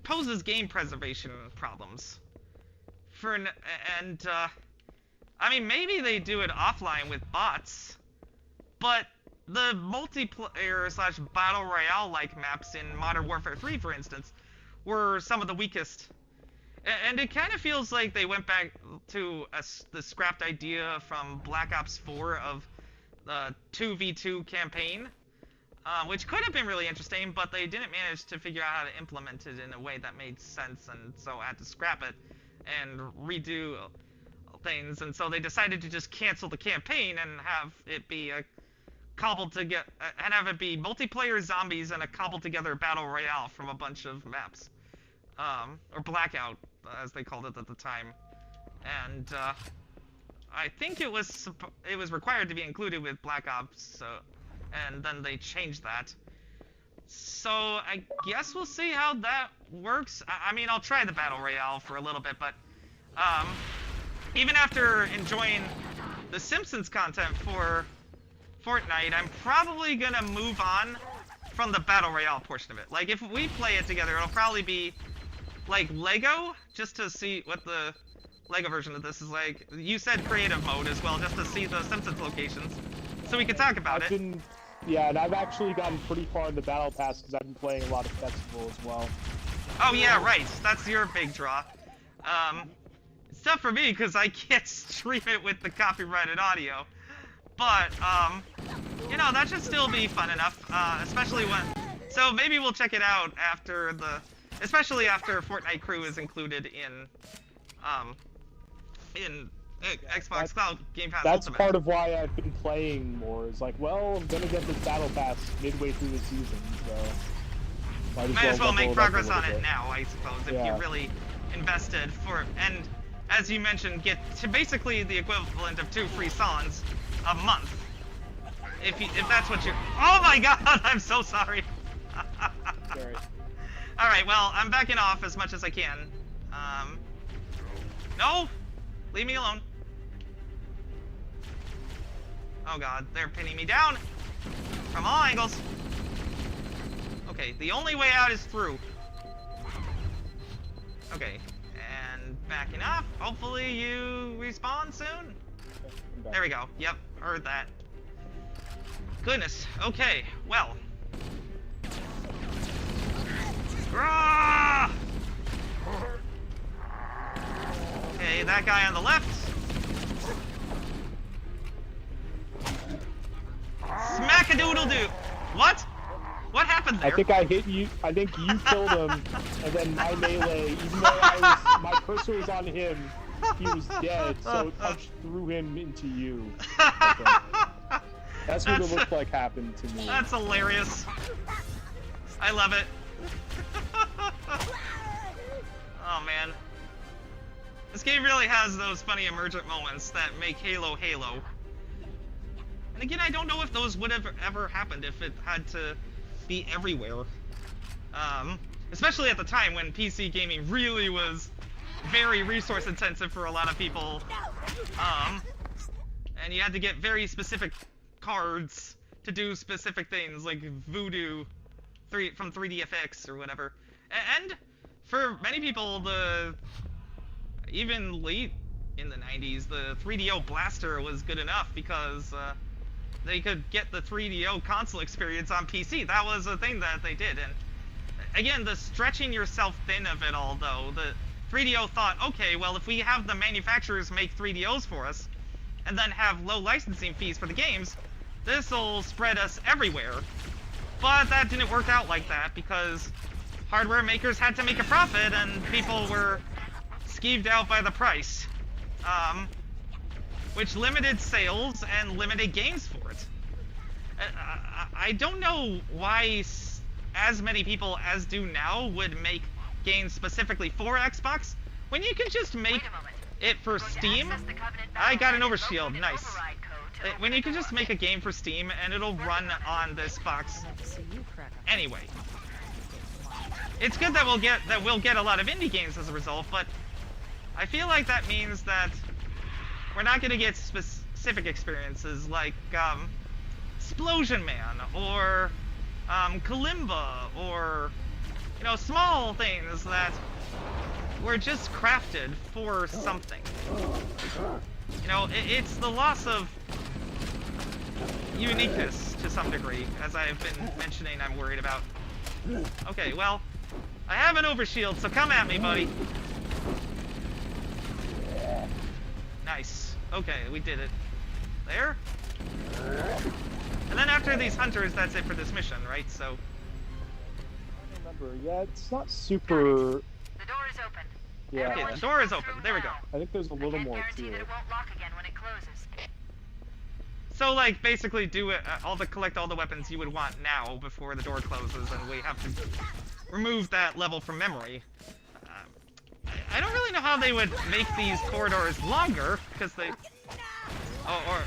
poses game preservation problems. I mean, maybe they do it offline with bots, but the multiplayer / battle royale-like maps in Modern Warfare 3, for instance, were some of the weakest. And it kind of feels like they went back to the scrapped idea from Black Ops 4 of the 2v2 campaign, which could have been really interesting, but they didn't manage to figure out how to implement it in a way that made sense, and so had to scrap it and redo things, and so they decided to just cancel the campaign and have it be a and have it be multiplayer zombies and a cobbled together battle royale from a bunch of maps, or Blackout as they called it at the time. And I think it was required to be included with Black Ops, and then they changed that. So I guess we'll see how that works. I mean, I'll try the battle royale for a little bit, but even after enjoying the Simpsons content for Fortnite, I'm probably gonna move on from the battle royale portion of it. Like, if we play it together, it'll probably be like Lego, just to see what the Lego version of this is like. You said creative mode as well, just to see the Simpsons locations, so we can talk about it. Yeah, and I've actually gotten pretty far in the battle pass because I've been playing a lot of Festival as well. Oh yeah, right. That's your big draw. It's tough for me because I can't stream it with the copyrighted audio. But, you know, that should still be fun enough, especially when... So maybe we'll check it out after especially after Fortnite Crew is included in Xbox Cloud Game Pass That's Ultimate. part of why I've been playing more, is like, well, I'm gonna get this Battle Pass midway through the season, so... Might as well make progress on it now, I suppose, if you're really invested and, as you mentioned, get to basically the equivalent of 2 free songs a month. If that's what you're... Oh my god, I'm so sorry. Sorry. Alright, well, I'm backing off as much as I can. No! Leave me alone. Oh god, they're pinning me down from all angles. Okay, the only way out is through. Okay, and backing off. Hopefully you respawn soon. There we go. Yep, heard that. Goodness. Okay, well. Ah! Okay, that guy on the left. Whack-a-doodle-doo! What? What happened there? I think I hit you. I think you killed him, and then my melee, even though my cursor was on him, he was dead, so it punched through him into you. That's what it looked like happened to me. That's hilarious. I love it. Oh man. This game really has those funny emergent moments that make Halo Halo. And again, I don't know if those would have ever happened if it had to be everywhere. Especially at the time when PC gaming really was very resource intensive for a lot of people. And you had to get very specific cards to do specific things, like Voodoo from 3DFX or whatever. And for many people, even late in the 90s, the 3DO Blaster was good enough because they could get the 3DO console experience on PC. That was a thing that they did. And again, the stretching yourself thin of it all, though, the 3DO thought, okay, well, if we have the manufacturers make 3DOs for us, and then have low licensing fees for the games, this'll spread us everywhere. But that didn't work out like that, because hardware makers had to make a profit, and people were skeeved out by the price. Which limited sales and limited games for it. I don't know why as many people as do now would make games specifically for Xbox, when you can just make it for Steam. I got an overshield, nice. When you can just make a game for Steam and it'll run on this box anyway. It's good that we'll get a lot of indie games as a result, but I feel like that means that we're not going to get specific experiences like Splosion Man or Kalimba or, you know, small things that were just crafted for something. You know, it's the loss of uniqueness to some degree, as I've been mentioning I'm worried about. Okay, well, I have an overshield, so come at me, buddy. Nice. Okay, we did it. There? And then after these hunters, that's it for this mission, right? So... I don't remember. Yeah, it's not super... The door is open. Yeah. Okay, the door is open. There we go. I think there's a little more to it. It won't lock again when it closes. So, like, basically collect all the weapons you would want now before the door closes, and we have to remove that level from memory. I don't really know how they would make these corridors longer, because they... or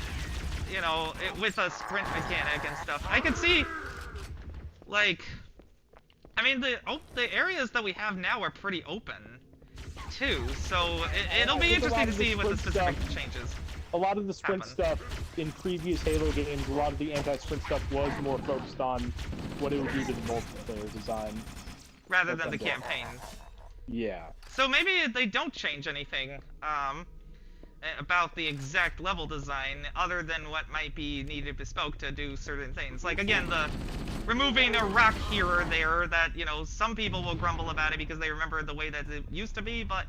you know, with a sprint mechanic and stuff. I could see, like... I mean, the areas that we have now are pretty open, too, so it'll be interesting to see what the specific changes. A lot of the sprint stuff in previous Halo games, a lot of the anti-sprint stuff was more focused on what it would do to the multiplayer design. Rather than the campaign. Yeah. So maybe they don't change anything about the exact level design other than what might be needed bespoke to do certain things. Like, again, the removing a rock here or there that, you know, some people will grumble about it because they remember the way that it used to be, but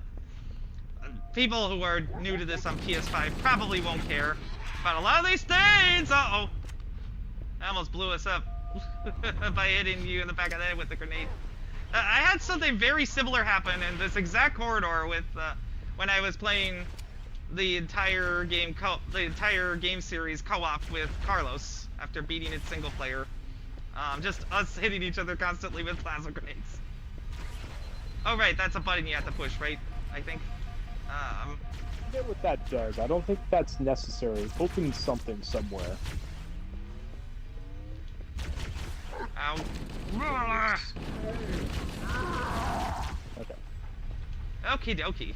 people who are new to this on PS5 probably won't care about a lot of these things! Uh-oh! I almost blew us up by hitting you in the back of the head with the grenade. I had something very similar happen in this exact corridor with when I was playing the entire game series co-op with Carlos after beating it single player. Just us hitting each other constantly with plasma grenades. Oh right, that's a button you have to push, right? I think. I forget what that does. I don't think that's necessary. It opens something somewhere. Ow. Okay. Okie dokie.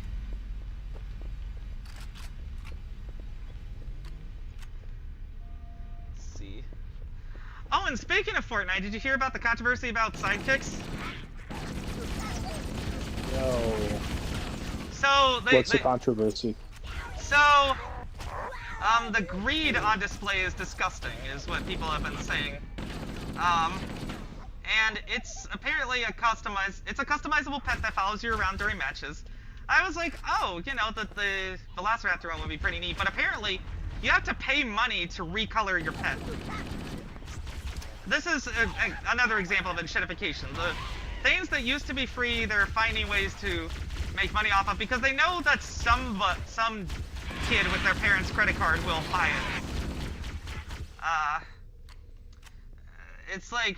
Let's see. Oh, and speaking of Fortnite, did you hear about the controversy about sidekicks? No. So What's the controversy? So, the greed on display is disgusting, is what people have been saying. And it's apparently a customizable pet that follows you around during matches. I was like, oh, you know, the Velociraptor one would be pretty neat, but apparently you have to pay money to recolor your pet. this is another example of enshittification. The things that used to be free, they're finding ways to make money off of because they know that some kid with their parents' credit card will buy it. It's like,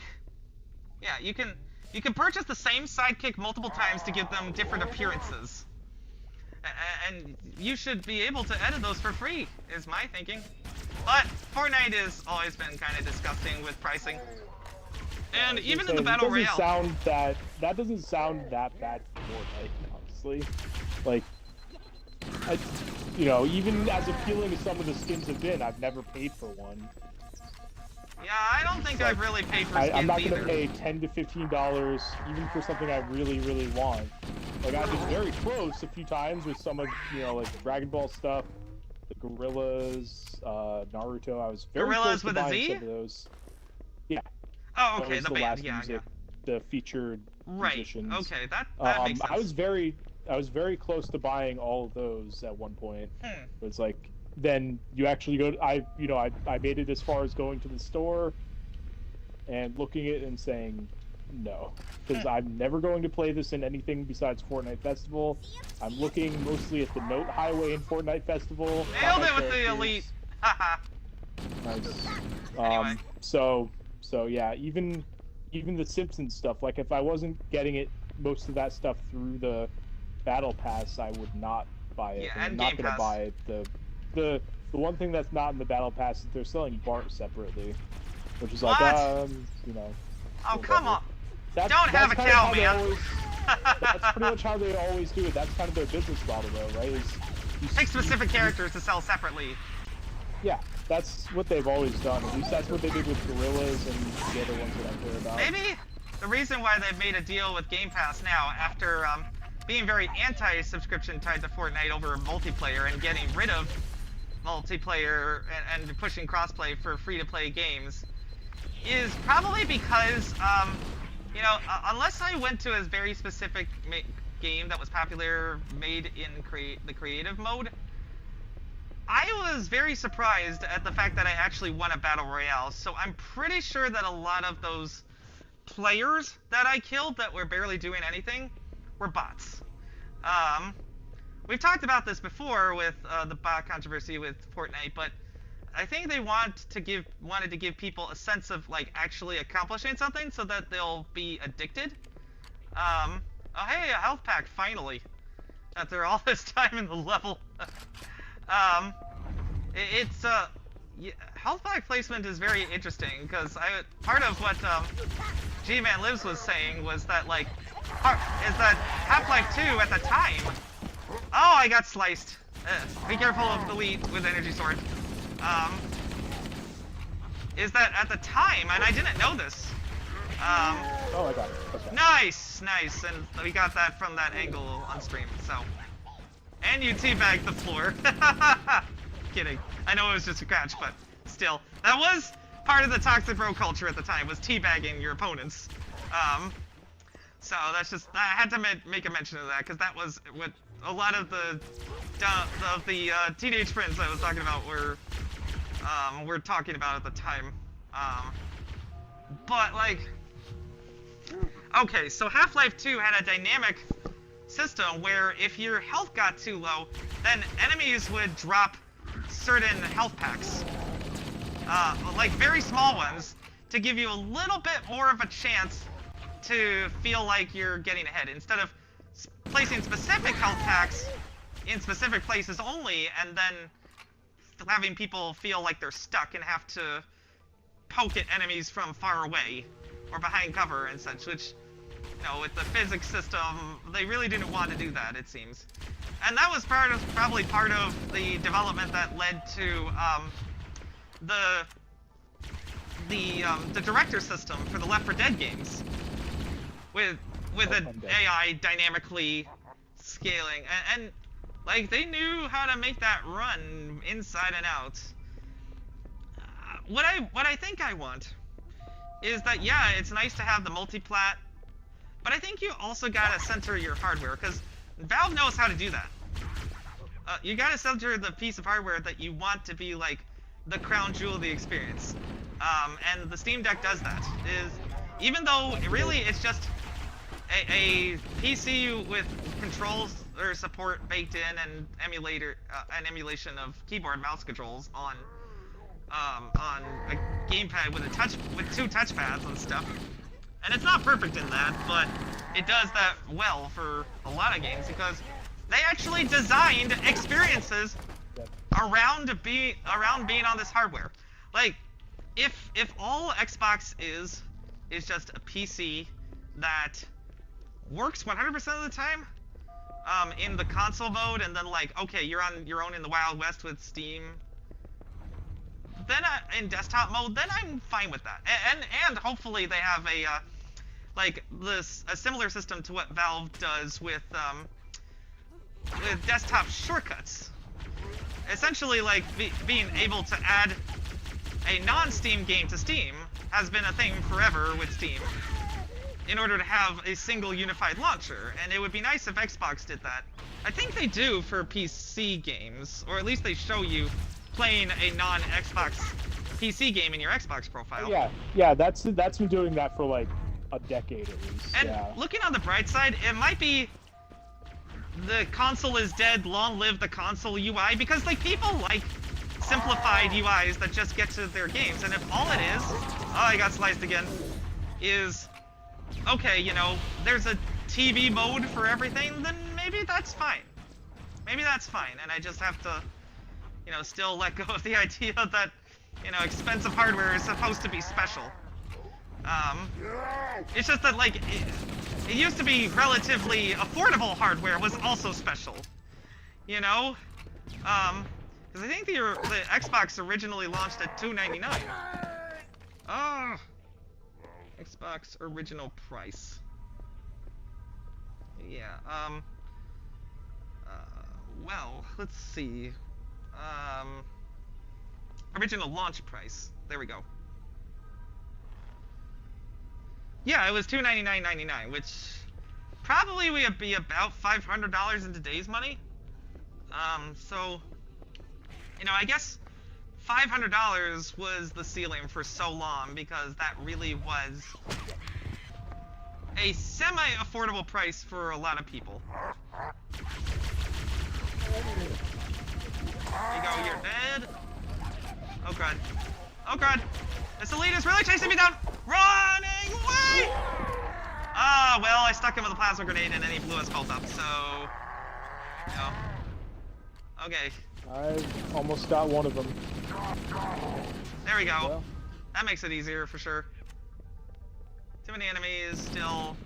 yeah, you can purchase the same sidekick multiple times to give them different appearances. And you should be able to edit those for free, is my thinking. But Fortnite has always been kind of disgusting with pricing. And even in the Battle Royale... That doesn't sound that bad for Fortnite, honestly. Like, you know, even as appealing as some of the skins have been, I've never paid for one. Yeah, I don't think I've really paid for skins I'm not either. gonna pay $10 to $15 even for something I really, really want. Like, I've been very close a few times with some of, you know, like Dragon Ball stuff, the Gorillas, Naruto. I was very Gorillas close to with a buying Z? some of those. Yeah. Oh, okay, the the band, last yeah, music, yeah. the featured Right, musicians. okay, that makes sense. I was very close to buying all of those at one point. It's like, then you actually go. I made it as far as going to the store and looking at it and saying no, because I'm never going to play this in anything besides Fortnite Festival. I'm looking mostly at the Note Highway in Fortnite Festival. Nailed it with the elite. Haha. Nice. Anyway. So yeah, even the Simpsons stuff. Like, if I wasn't getting most of that stuff through the Battle Pass, I would not buy it. Yeah, I'm and not Game gonna Pass. buy it. The one thing that's not in the Battle Pass is they're selling Bart separately, which is like, What? you know. Oh, come on. Don't have a cow, man. That's pretty much how they always do it. That's kind of their business model, though, right? Pick specific characters to sell separately. Yeah, that's what they've always done. At least that's what they did with Gorillas and the other ones that I care about. Maybe the reason why they've made a deal with Game Pass now, after being very anti-subscription tied to Fortnite over multiplayer and getting rid of multiplayer and pushing crossplay for free-to-play games, is probably because, you know, unless I went to a very specific game that was popular, made in the creative mode, I was very surprised at the fact that I actually won a Battle Royale. So I'm pretty sure that a lot of those players that I killed that were barely doing anything were bots. We've talked about this before with the bot controversy with Fortnite, but I think they wanted to give people a sense of, like, actually accomplishing something so that they'll be addicted. Oh hey, a health pack, finally. After all this time in the level. It's health pack placement is very interesting, because part of what G-Man Lives was saying was that, like, is that Half-Life 2 at the time. Oh, I got sliced. Be careful of the lead with energy sword. Is that at the time, and I didn't know this. Oh, I got it. Okay. Nice, and we got that from that angle on stream. So, and you teabagged the floor. Kidding. I know it was just a scratch, but still, that was part of the toxic bro culture at the time, was teabagging your opponents. So that's just, I had to make a mention of that, because that was what a lot of the teenage friends I was talking about were talking about at the time. But, like, okay, so Half-Life 2 had a dynamic system where if your health got too low, then enemies would drop certain health packs, like very small ones, to give you a little bit more of a chance to feel like you're getting ahead, instead of placing specific health packs in specific places only, and then having people feel like they're stuck and have to poke at enemies from far away or behind cover and such, which, you know, with the physics system, they really didn't want to do that, it seems. And that was probably part of the development that led to the director system for the Left 4 Dead games, with an AI dynamically scaling, and like, they knew how to make that run inside and out. What I think I want is that, yeah, it's nice to have the multi-plat, but I think you also gotta center your hardware, because Valve knows how to do that. You gotta center the piece of hardware that you want to be, like, the crown jewel of the experience. And the Steam Deck does that. Even though really it's just a PC with controls or support baked in and an emulation of keyboard mouse controls on a gamepad with two touchpads and stuff. And it's not perfect in that, but it does that well for a lot of games because they actually designed experiences around being on this hardware. Like, if all Xbox is just a PC that works 100% of the time in the console mode, and then like, okay, you're on your own in the Wild West with Steam, then in desktop mode, then I'm fine with that. And hopefully they have a similar system to what Valve does with desktop shortcuts. Essentially, like being able to add a non-Steam game to Steam has been a thing forever with Steam in order to have a single unified launcher, and it would be nice if Xbox did that. I think they do for PC games, or at least they show you playing a non-Xbox PC game in your Xbox profile. Yeah, that's been doing that for like a decade at least. And looking on the bright side, it might be the console is dead, long live the console UI, because like people like simplified UIs that just get to their games, and if all it is, oh, I got sliced again, is, okay, you know, there's a TV mode for everything, then maybe that's fine. Maybe that's fine, and I just have to, you know, still let go of the idea that, you know, expensive hardware is supposed to be special. It's just that, like, it used to be relatively affordable hardware was also special, you know? Because I think the Xbox originally launched at $299. Oh, Xbox original price. Yeah, well, let's see. Original launch price. There we go. Yeah, it was $299.99, which probably would be about $500 in today's money. So, you know, I guess $500 was the ceiling for so long because that really was a semi-affordable price for a lot of people. There you go, you're dead. Oh god. Oh god. This elite is really chasing me down! Running away! Ah, well, I stuck him with a plasma grenade and then he blew his cult up, so... No. Okay. I almost got one of them. There we go. Well. That makes it easier, for sure. Too many enemies, still...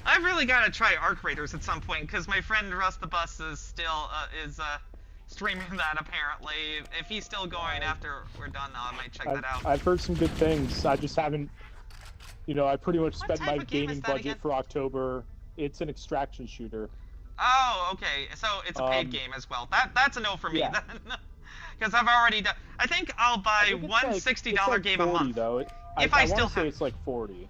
I've really got to try Arc Raiders at some point, because my friend Russ the Bus is still, streaming that, apparently. If he's still going after we're done, I might check that out. I've heard some good things. I just haven't, you know, I pretty much spent my gaming budget again? for October. It's an extraction shooter. Oh, okay. So it's a paid game as well. That's a no for me, yeah. then. Because I've already done... I think I'll buy one like, $60 like game 40, a month. Though. If I still want to say have... it's like 40.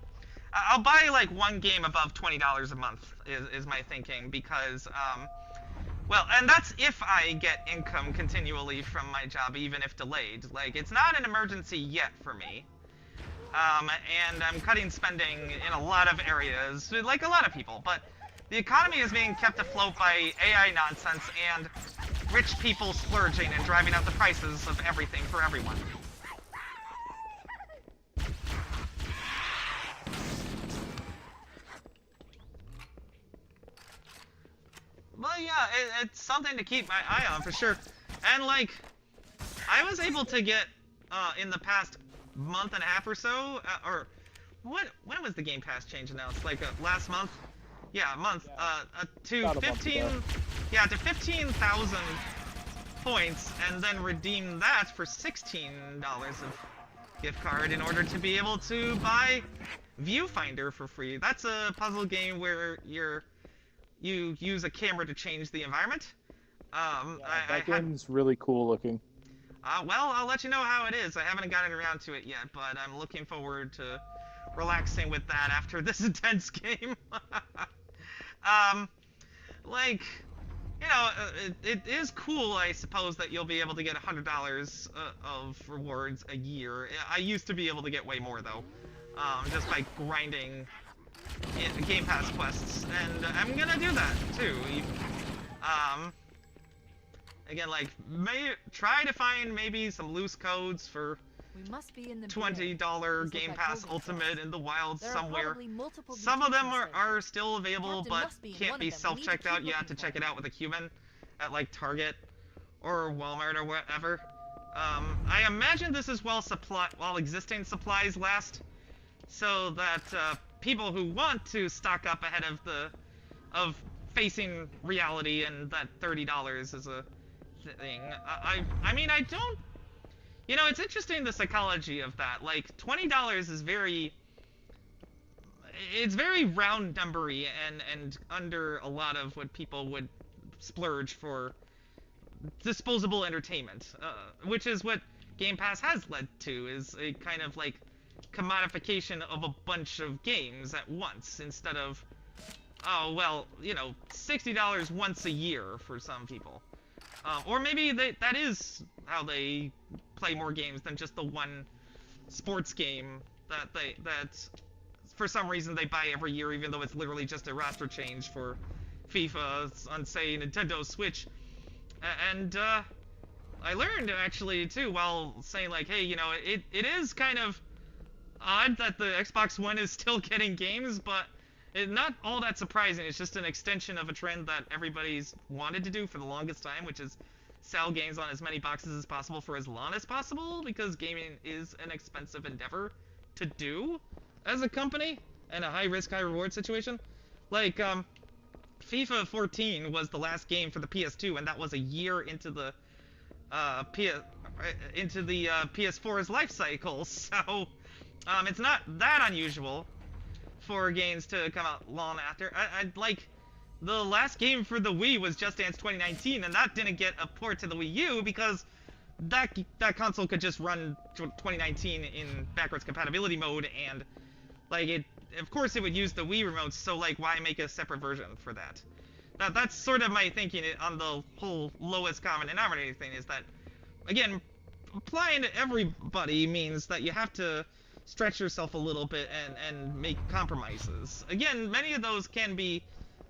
I'll buy like one game above $20 a month is my thinking, because well, and that's if I get income continually from my job, even if delayed. Like, it's not an emergency yet for me, and I'm cutting spending in a lot of areas, like a lot of people, but the economy is being kept afloat by AI nonsense and rich people splurging and driving up the prices of everything for everyone. But yeah, it's something to keep my eye on for sure. And like, I was able to get in the past month and a half or so, or when was the Game Pass change announced? Like last month? Yeah, a month. To 15,000 points, and then redeem that for $16 of gift card in order to be able to buy Viewfinder for free. That's a puzzle game where you use a camera to change the environment. That game's really cool looking. Well, I'll let you know how it is. I haven't gotten around to it yet, but I'm looking forward to relaxing with that after this intense game. Like, you know, it is cool, I suppose, that you'll be able to get $100 of rewards a year. I used to be able to get way more, though, just by grinding Game Pass quests, and I'm gonna do that, too. Again, like, try to find maybe some loose codes for We must be in the $20 These Game look like Pass holding Ultimate cells. in the wild There are somewhere. probably multiple Some of them detention are still available, Captain but must be in can't one be of them. We need to self-checked keep out. You have to looking check for it out with a human at, like, Target or Walmart or whatever. I imagine this is while existing supplies last, so that people who want to stock up ahead of facing reality and that $30 is a thing. I mean, I don't... You know, it's interesting, the psychology of that. Like, $20 is very... It's very round numbery and under a lot of what people would splurge for disposable entertainment, which is what Game Pass has led to, is a kind of, like, commodification of a bunch of games at once, instead of, oh, well, you know, $60 once a year for some people. Or maybe that is how they play more games than just the one sports game that for some reason they buy every year, even though it's literally just a roster change for FIFA on, say, Nintendo Switch. And I learned, actually, too, while saying, like, hey, you know, it is kind of odd that the Xbox One is still getting games, but it's not all that surprising. It's just an extension of a trend that everybody's wanted to do for the longest time, which is sell games on as many boxes as possible for as long as possible, because gaming is an expensive endeavor to do as a company, and a high-risk, high-reward situation. Like, FIFA 14 was the last game for the PS2, and that was a year into the PS4's life cycle, so it's not that unusual for games to come out long after. Like, the last game for the Wii was Just Dance 2019, and that didn't get a port to the Wii U because that console could just run 2019 in backwards compatibility mode, and like of course it would use the Wii remotes, so like why make a separate version for that? That's sort of my thinking on the whole lowest common denominator thing, is that, again, applying to everybody means that you have to stretch yourself a little bit and make compromises. Again, many of those can be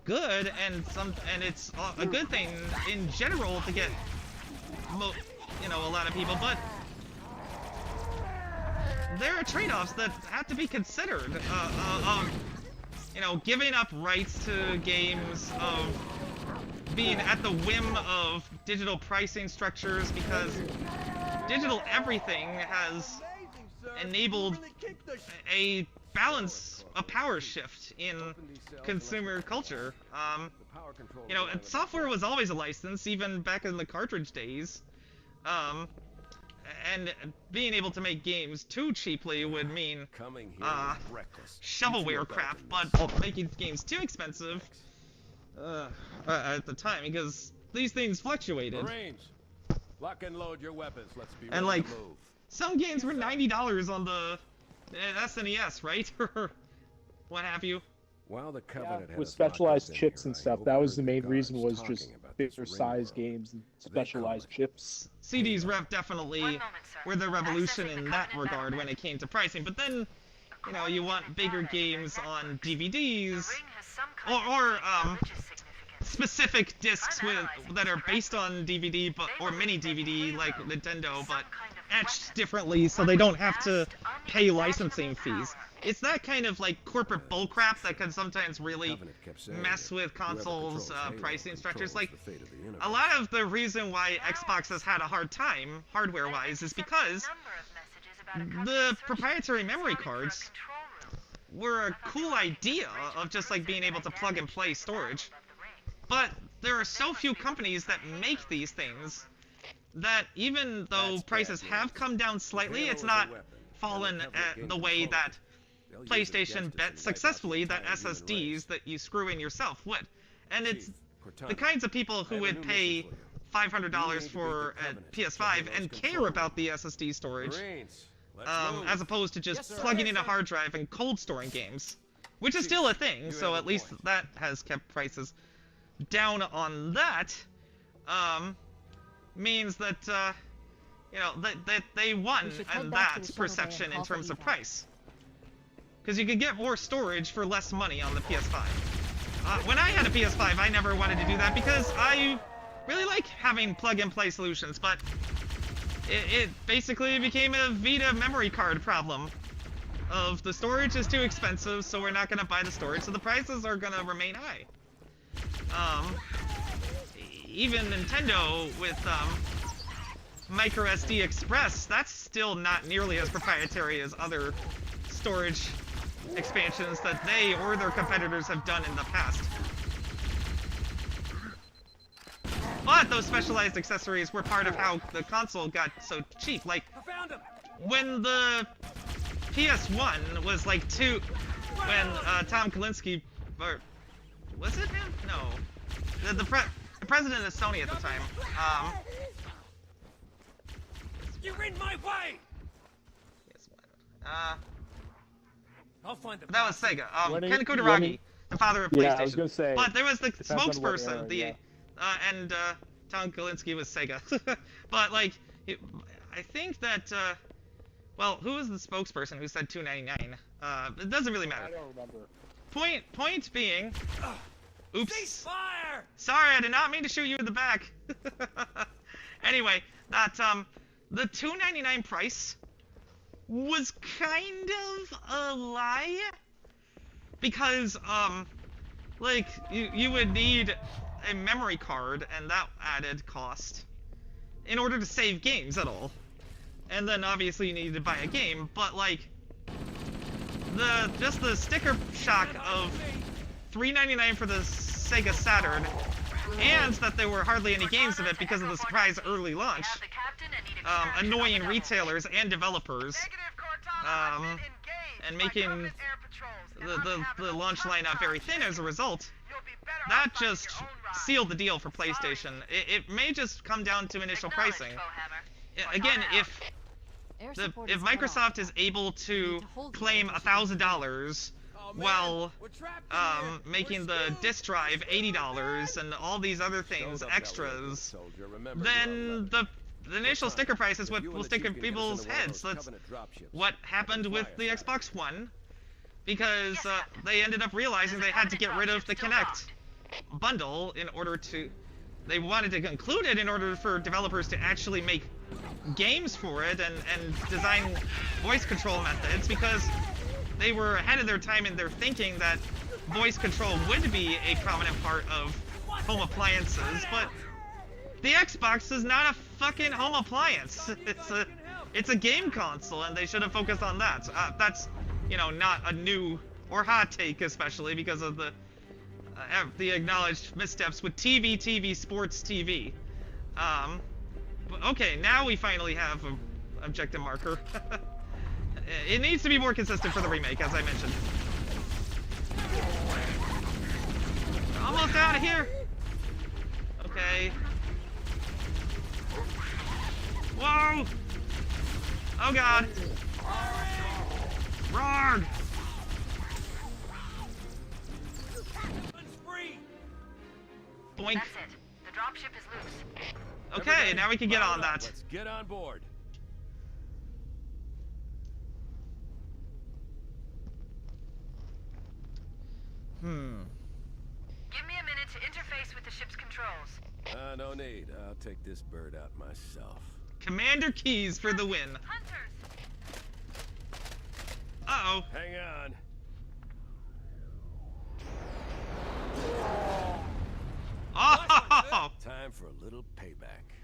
good, and it's a good thing in general to get you know, a lot of people, but there are trade-offs that have to be considered, you know, giving up rights to games, of being at the whim of digital pricing structures, because digital everything has enabled a balance, a power shift in consumer culture. You know, software was always a license, even back in the cartridge days. And being able to make games too cheaply would mean shovelware crap, but making games too expensive at the time, because these things fluctuated. Marines, lock and load your weapons. Let's be ready And like, to move. some games were $90 on the SNES, right? Or what have you. While the Covenant had with us locked specialized in chips here, and I stuff. That was the overheard main guards reason, was talking just about this bigger ring size road. games and They specialized call it chips. CDs rev definitely One moment, sir. were the revolution Accessing in the that Covenant regard when Battle it came to pricing, but then, you know, you want bigger games on DVDs, The ring has some kind or of religious significance. specific discs that are based on DVD, but or mini DVD like Nintendo, but etched differently so they don't have to pay licensing fees. It's that kind of like corporate bullcrap that can sometimes really mess with consoles' pricing structures. Like, a lot of the reason why Xbox has had a hard time, hardware-wise, is because the proprietary memory cards were a cool idea of just like being able to plug and play storage. But there are so few companies that make these things that even though prices have come down slightly, it's not fallen the way that PlayStation bet successfully that SSDs that you screw in yourself would. And it's the kinds of people who would pay $500 for a PS5 and care about the SSD storage, as opposed to just plugging in a hard drive and cold storing games, which is still a thing, so at least that has kept prices down on that, means that, you know, that they won in that perception in terms of price. Because you could get more storage for less money on the PS5. When I had a PS5, I never wanted to do that because I really like having plug-and-play solutions, but it basically became a Vita memory card problem. Of the storage is too expensive, so we're not going to buy the storage, so the prices are going to remain high. Even Nintendo with micro SD Express, that's still not nearly as proprietary as other storage expansions that they or their competitors have done in the past. But those specialized accessories were part of how the console got so cheap. Like, when the PS1 was like when Tom Kalinske, or was it him? No, the president of Sony at the time. You're in my way. Yes, I'll find the that was Sega. Ken Kutaragi, the father of PlayStation. Yeah, I was gonna say. But there was the spokesperson, era, and Tom Kalinske was Sega. But like, I think that. Well, who was the spokesperson who said $2.99? It doesn't really matter. I don't remember. Point being, oops. Ceasefire! Sorry, I did not mean to shoot you in the back. Anyway, that the $2.99 price was kind of a lie, because like you would need a memory card and that added cost in order to save games at all. And then obviously you needed to buy a game, but like just the sticker shock of $3.99 for the Sega Saturn, and that there were hardly any games of it because of the surprise early launch, annoying retailers and developers, and making the launch lineup very thin as a result. That just sealed the deal for PlayStation. It may just come down to initial pricing. Again, if Microsoft is able to claim $1,000 while making the disk drive $80 and all these other things extras, then the initial sticker price is what will stick in people's heads. That's what happened with the Xbox One, because they ended up realizing they had to get rid of the Kinect bundle in order to... They wanted to include it in order for developers to actually make games for it and design voice control methods, because they were ahead of their time in their thinking that voice control would be a prominent part of home appliances, but the Xbox is not a fucking home appliance. It's a game console, and they should have focused on that. That's, you know, not a new or hot take, especially because of the acknowledged missteps with TV, sports TV. But okay, now we finally have an objective marker. It needs to be more consistent for the remake, as I mentioned. We're almost out of here. Okay. Whoa! Oh god! Roar! Boink. That's it. The dropship is loose. Okay, now we can get on that. Let's get on board. Give me a minute to interface with the ship's controls. No need. I'll take this bird out myself. Commander Keys for the win. Hunters! Uh-oh. Hang on. Oh! Time for a little payback.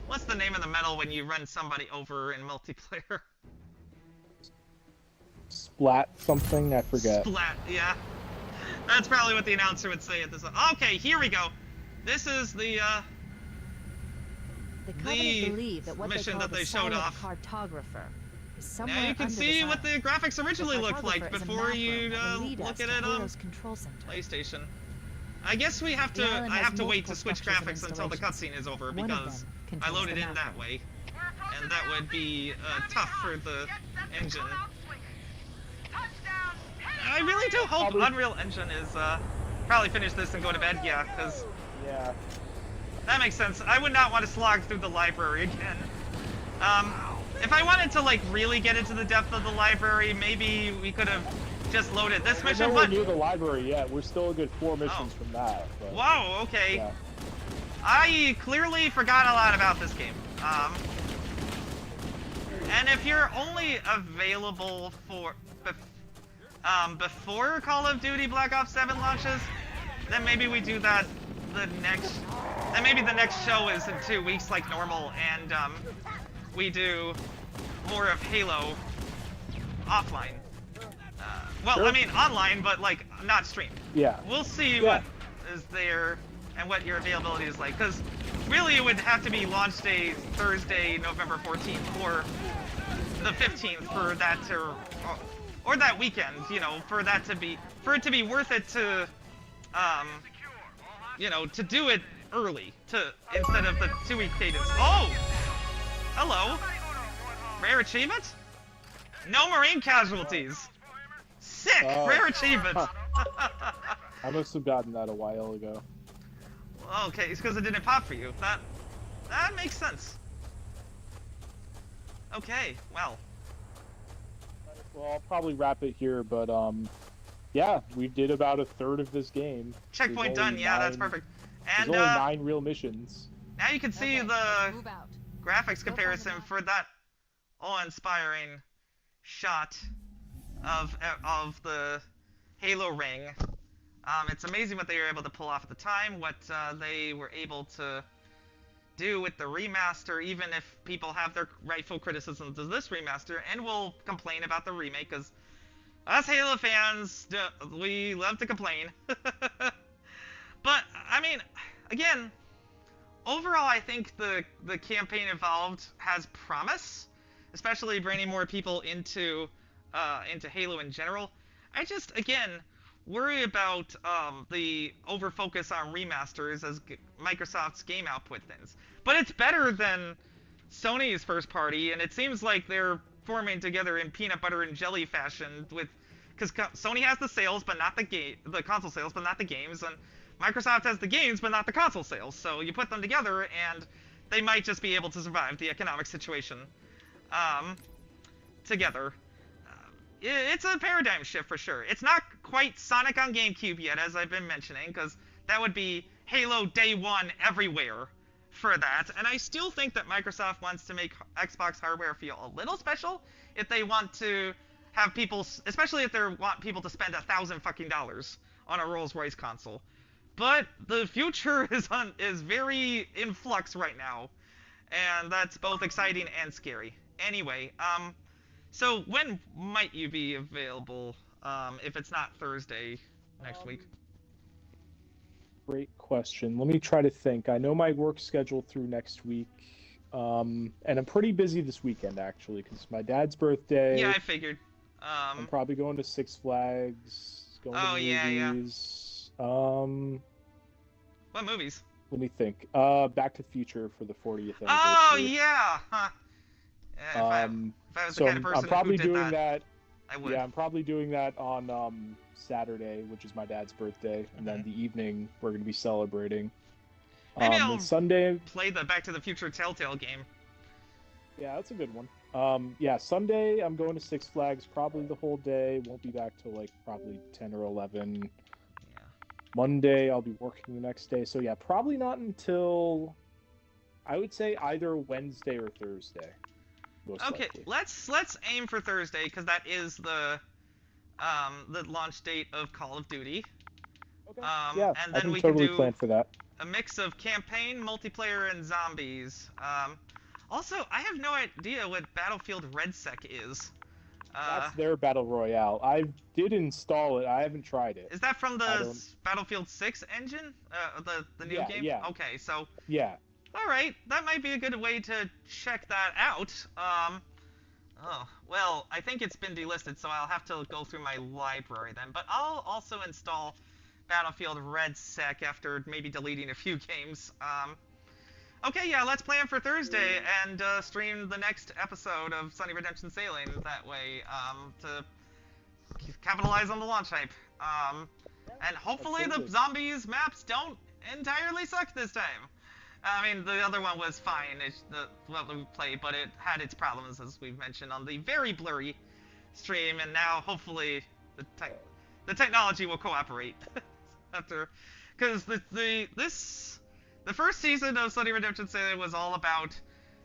What's the name of the medal when you run somebody over in multiplayer? Splat something, I forget. Splat, yeah. That's probably what the announcer would say at this. Okay, here we go. This is the mission that they showed off. Now you can see what the graphics originally looked like before you look at it on PlayStation. I guess I have to wait to switch graphics until the cutscene is over, because I loaded in that way, and that would be tough for the engine. Touchdown! I really do hope Unreal Engine is probably finish this and go to bed. Yeah, because that makes sense. I would not want to slog through the library again. If I wanted to like really get into the depth of the library, maybe we could have just loaded this mission. We're near the library yet. We're still a good 4 missions from that. But, wow. Okay. Yeah. I clearly forgot a lot about this game. And if you're only available for before Call of Duty Black Ops 7 launches, then maybe we do that then maybe the next show is in 2 weeks like normal, and we do more of Halo offline. Well, sure. I mean online, but like not streamed. Yeah. We'll see what is there and what your availability is like, because really it would have to be launch day Thursday, November 14th, or the 15th for that to, or that weekend, you know, for it to be worth it to, you know, to do it early, instead of the 2-week cadence. Oh! Hello! Rare achievement? No marine casualties! Sick! Rare achievement! I must have gotten that a while ago. Okay, it's because it didn't pop for you. That makes sense. Okay, well. Well, I'll probably wrap it here, but yeah, we did about a third of this game. Checkpoint done. Yeah, that's perfect. And there's only 9 real missions. Now you can see the graphics comparison for that awe-inspiring shot of the Halo ring. It's amazing what they were able to pull off at the time, what they were able to do with the remaster, even if people have their rightful criticisms of this remaster, and will complain about the remake, because us Halo fans, we love to complain. But, I mean, again, overall I think the campaign Evolved has promise, especially bringing more people into Halo in general. I just, again, worry about the over-focus on remasters as Microsoft's game output things. But it's better than Sony's first party, and it seems like they're forming together in peanut butter and jelly fashion, because Sony has the sales, but not the console sales, but not the games, and Microsoft has the games, but not the console sales. So you put them together, and they might just be able to survive the economic situation together. It's a paradigm shift for sure. It's not quite Sonic on GameCube yet, as I've been mentioning, because that would be Halo Day 1 everywhere for that. And I still think that Microsoft wants to make Xbox hardware feel a little special if they want to have people, especially if they want people to spend $1,000 fucking on a Rolls-Royce console. But the future is very in flux right now, and that's both exciting and scary. Anyway, so when might you be available, if it's not Thursday next week? Great question. Let me try to think. I know my work schedule through next week, and I'm pretty busy this weekend, actually, because it's my dad's birthday. Yeah, I figured. I'm probably going to Six Flags, going to movies. What movies? Let me think. Back to the Future for the 40th anniversary. Oh, yeah! Huh. If I was the kind of person I'm probably who did doing that. I would. Yeah, I'm probably doing that on Saturday, which is my dad's birthday, and then the evening we're going to be celebrating. Maybe I'll Sunday play the Back to the Future Telltale game. Yeah, that's a good one. Yeah, Sunday I'm going to Six Flags probably the whole day. Won't be back till like probably 10 or 11. Yeah. Monday I'll be working the next day, so yeah, probably not until I would say either Wednesday or Thursday. Okay, likely. let's aim for Thursday, because that is the launch date of Call of Duty. Okay. Yeah, and then I can we totally can do plan for that. A mix of campaign, multiplayer, and zombies. Also, I have no idea what Battlefield RedSec is. That's their battle royale. I did install it. I haven't tried it. Is that from the Battlefield 6 engine? The new game? Yeah. Okay, so. Yeah. Alright, that might be a good way to check that out. Oh, well, I think it's been delisted, so I'll have to go through my library then. But I'll also install Battlefield RedSec after maybe deleting a few games. Okay, yeah, let's plan for Thursday and stream the next episode of SunnyRedemption Sailing that way, to capitalize on the launch hype. And hopefully the zombies maps don't entirely suck this time. I mean, the other one was fine, what we played, but it had its problems, as we've mentioned on the very blurry stream, and now hopefully the technology will cooperate after, because the first season of SunnyRedemption Sailing was all about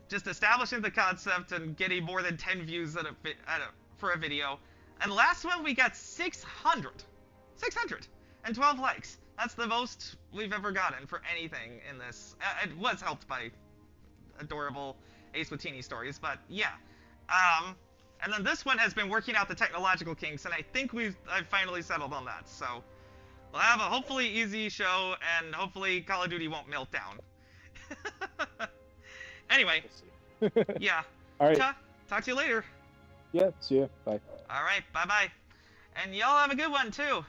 just establishing the concept and getting more than 10 views for a video, and last one we got 612 likes. That's the most we've ever gotten for anything in this. It was helped by adorable Ace with Teeny stories, but yeah. And then this one has been working out the technological kinks, and I think I've finally settled on that. So we'll have a hopefully easy show, and hopefully Call of Duty won't melt down. Anyway, yeah. All right. Talk to you later. Yeah, see ya. Bye. All right, bye-bye. And y'all have a good one, too.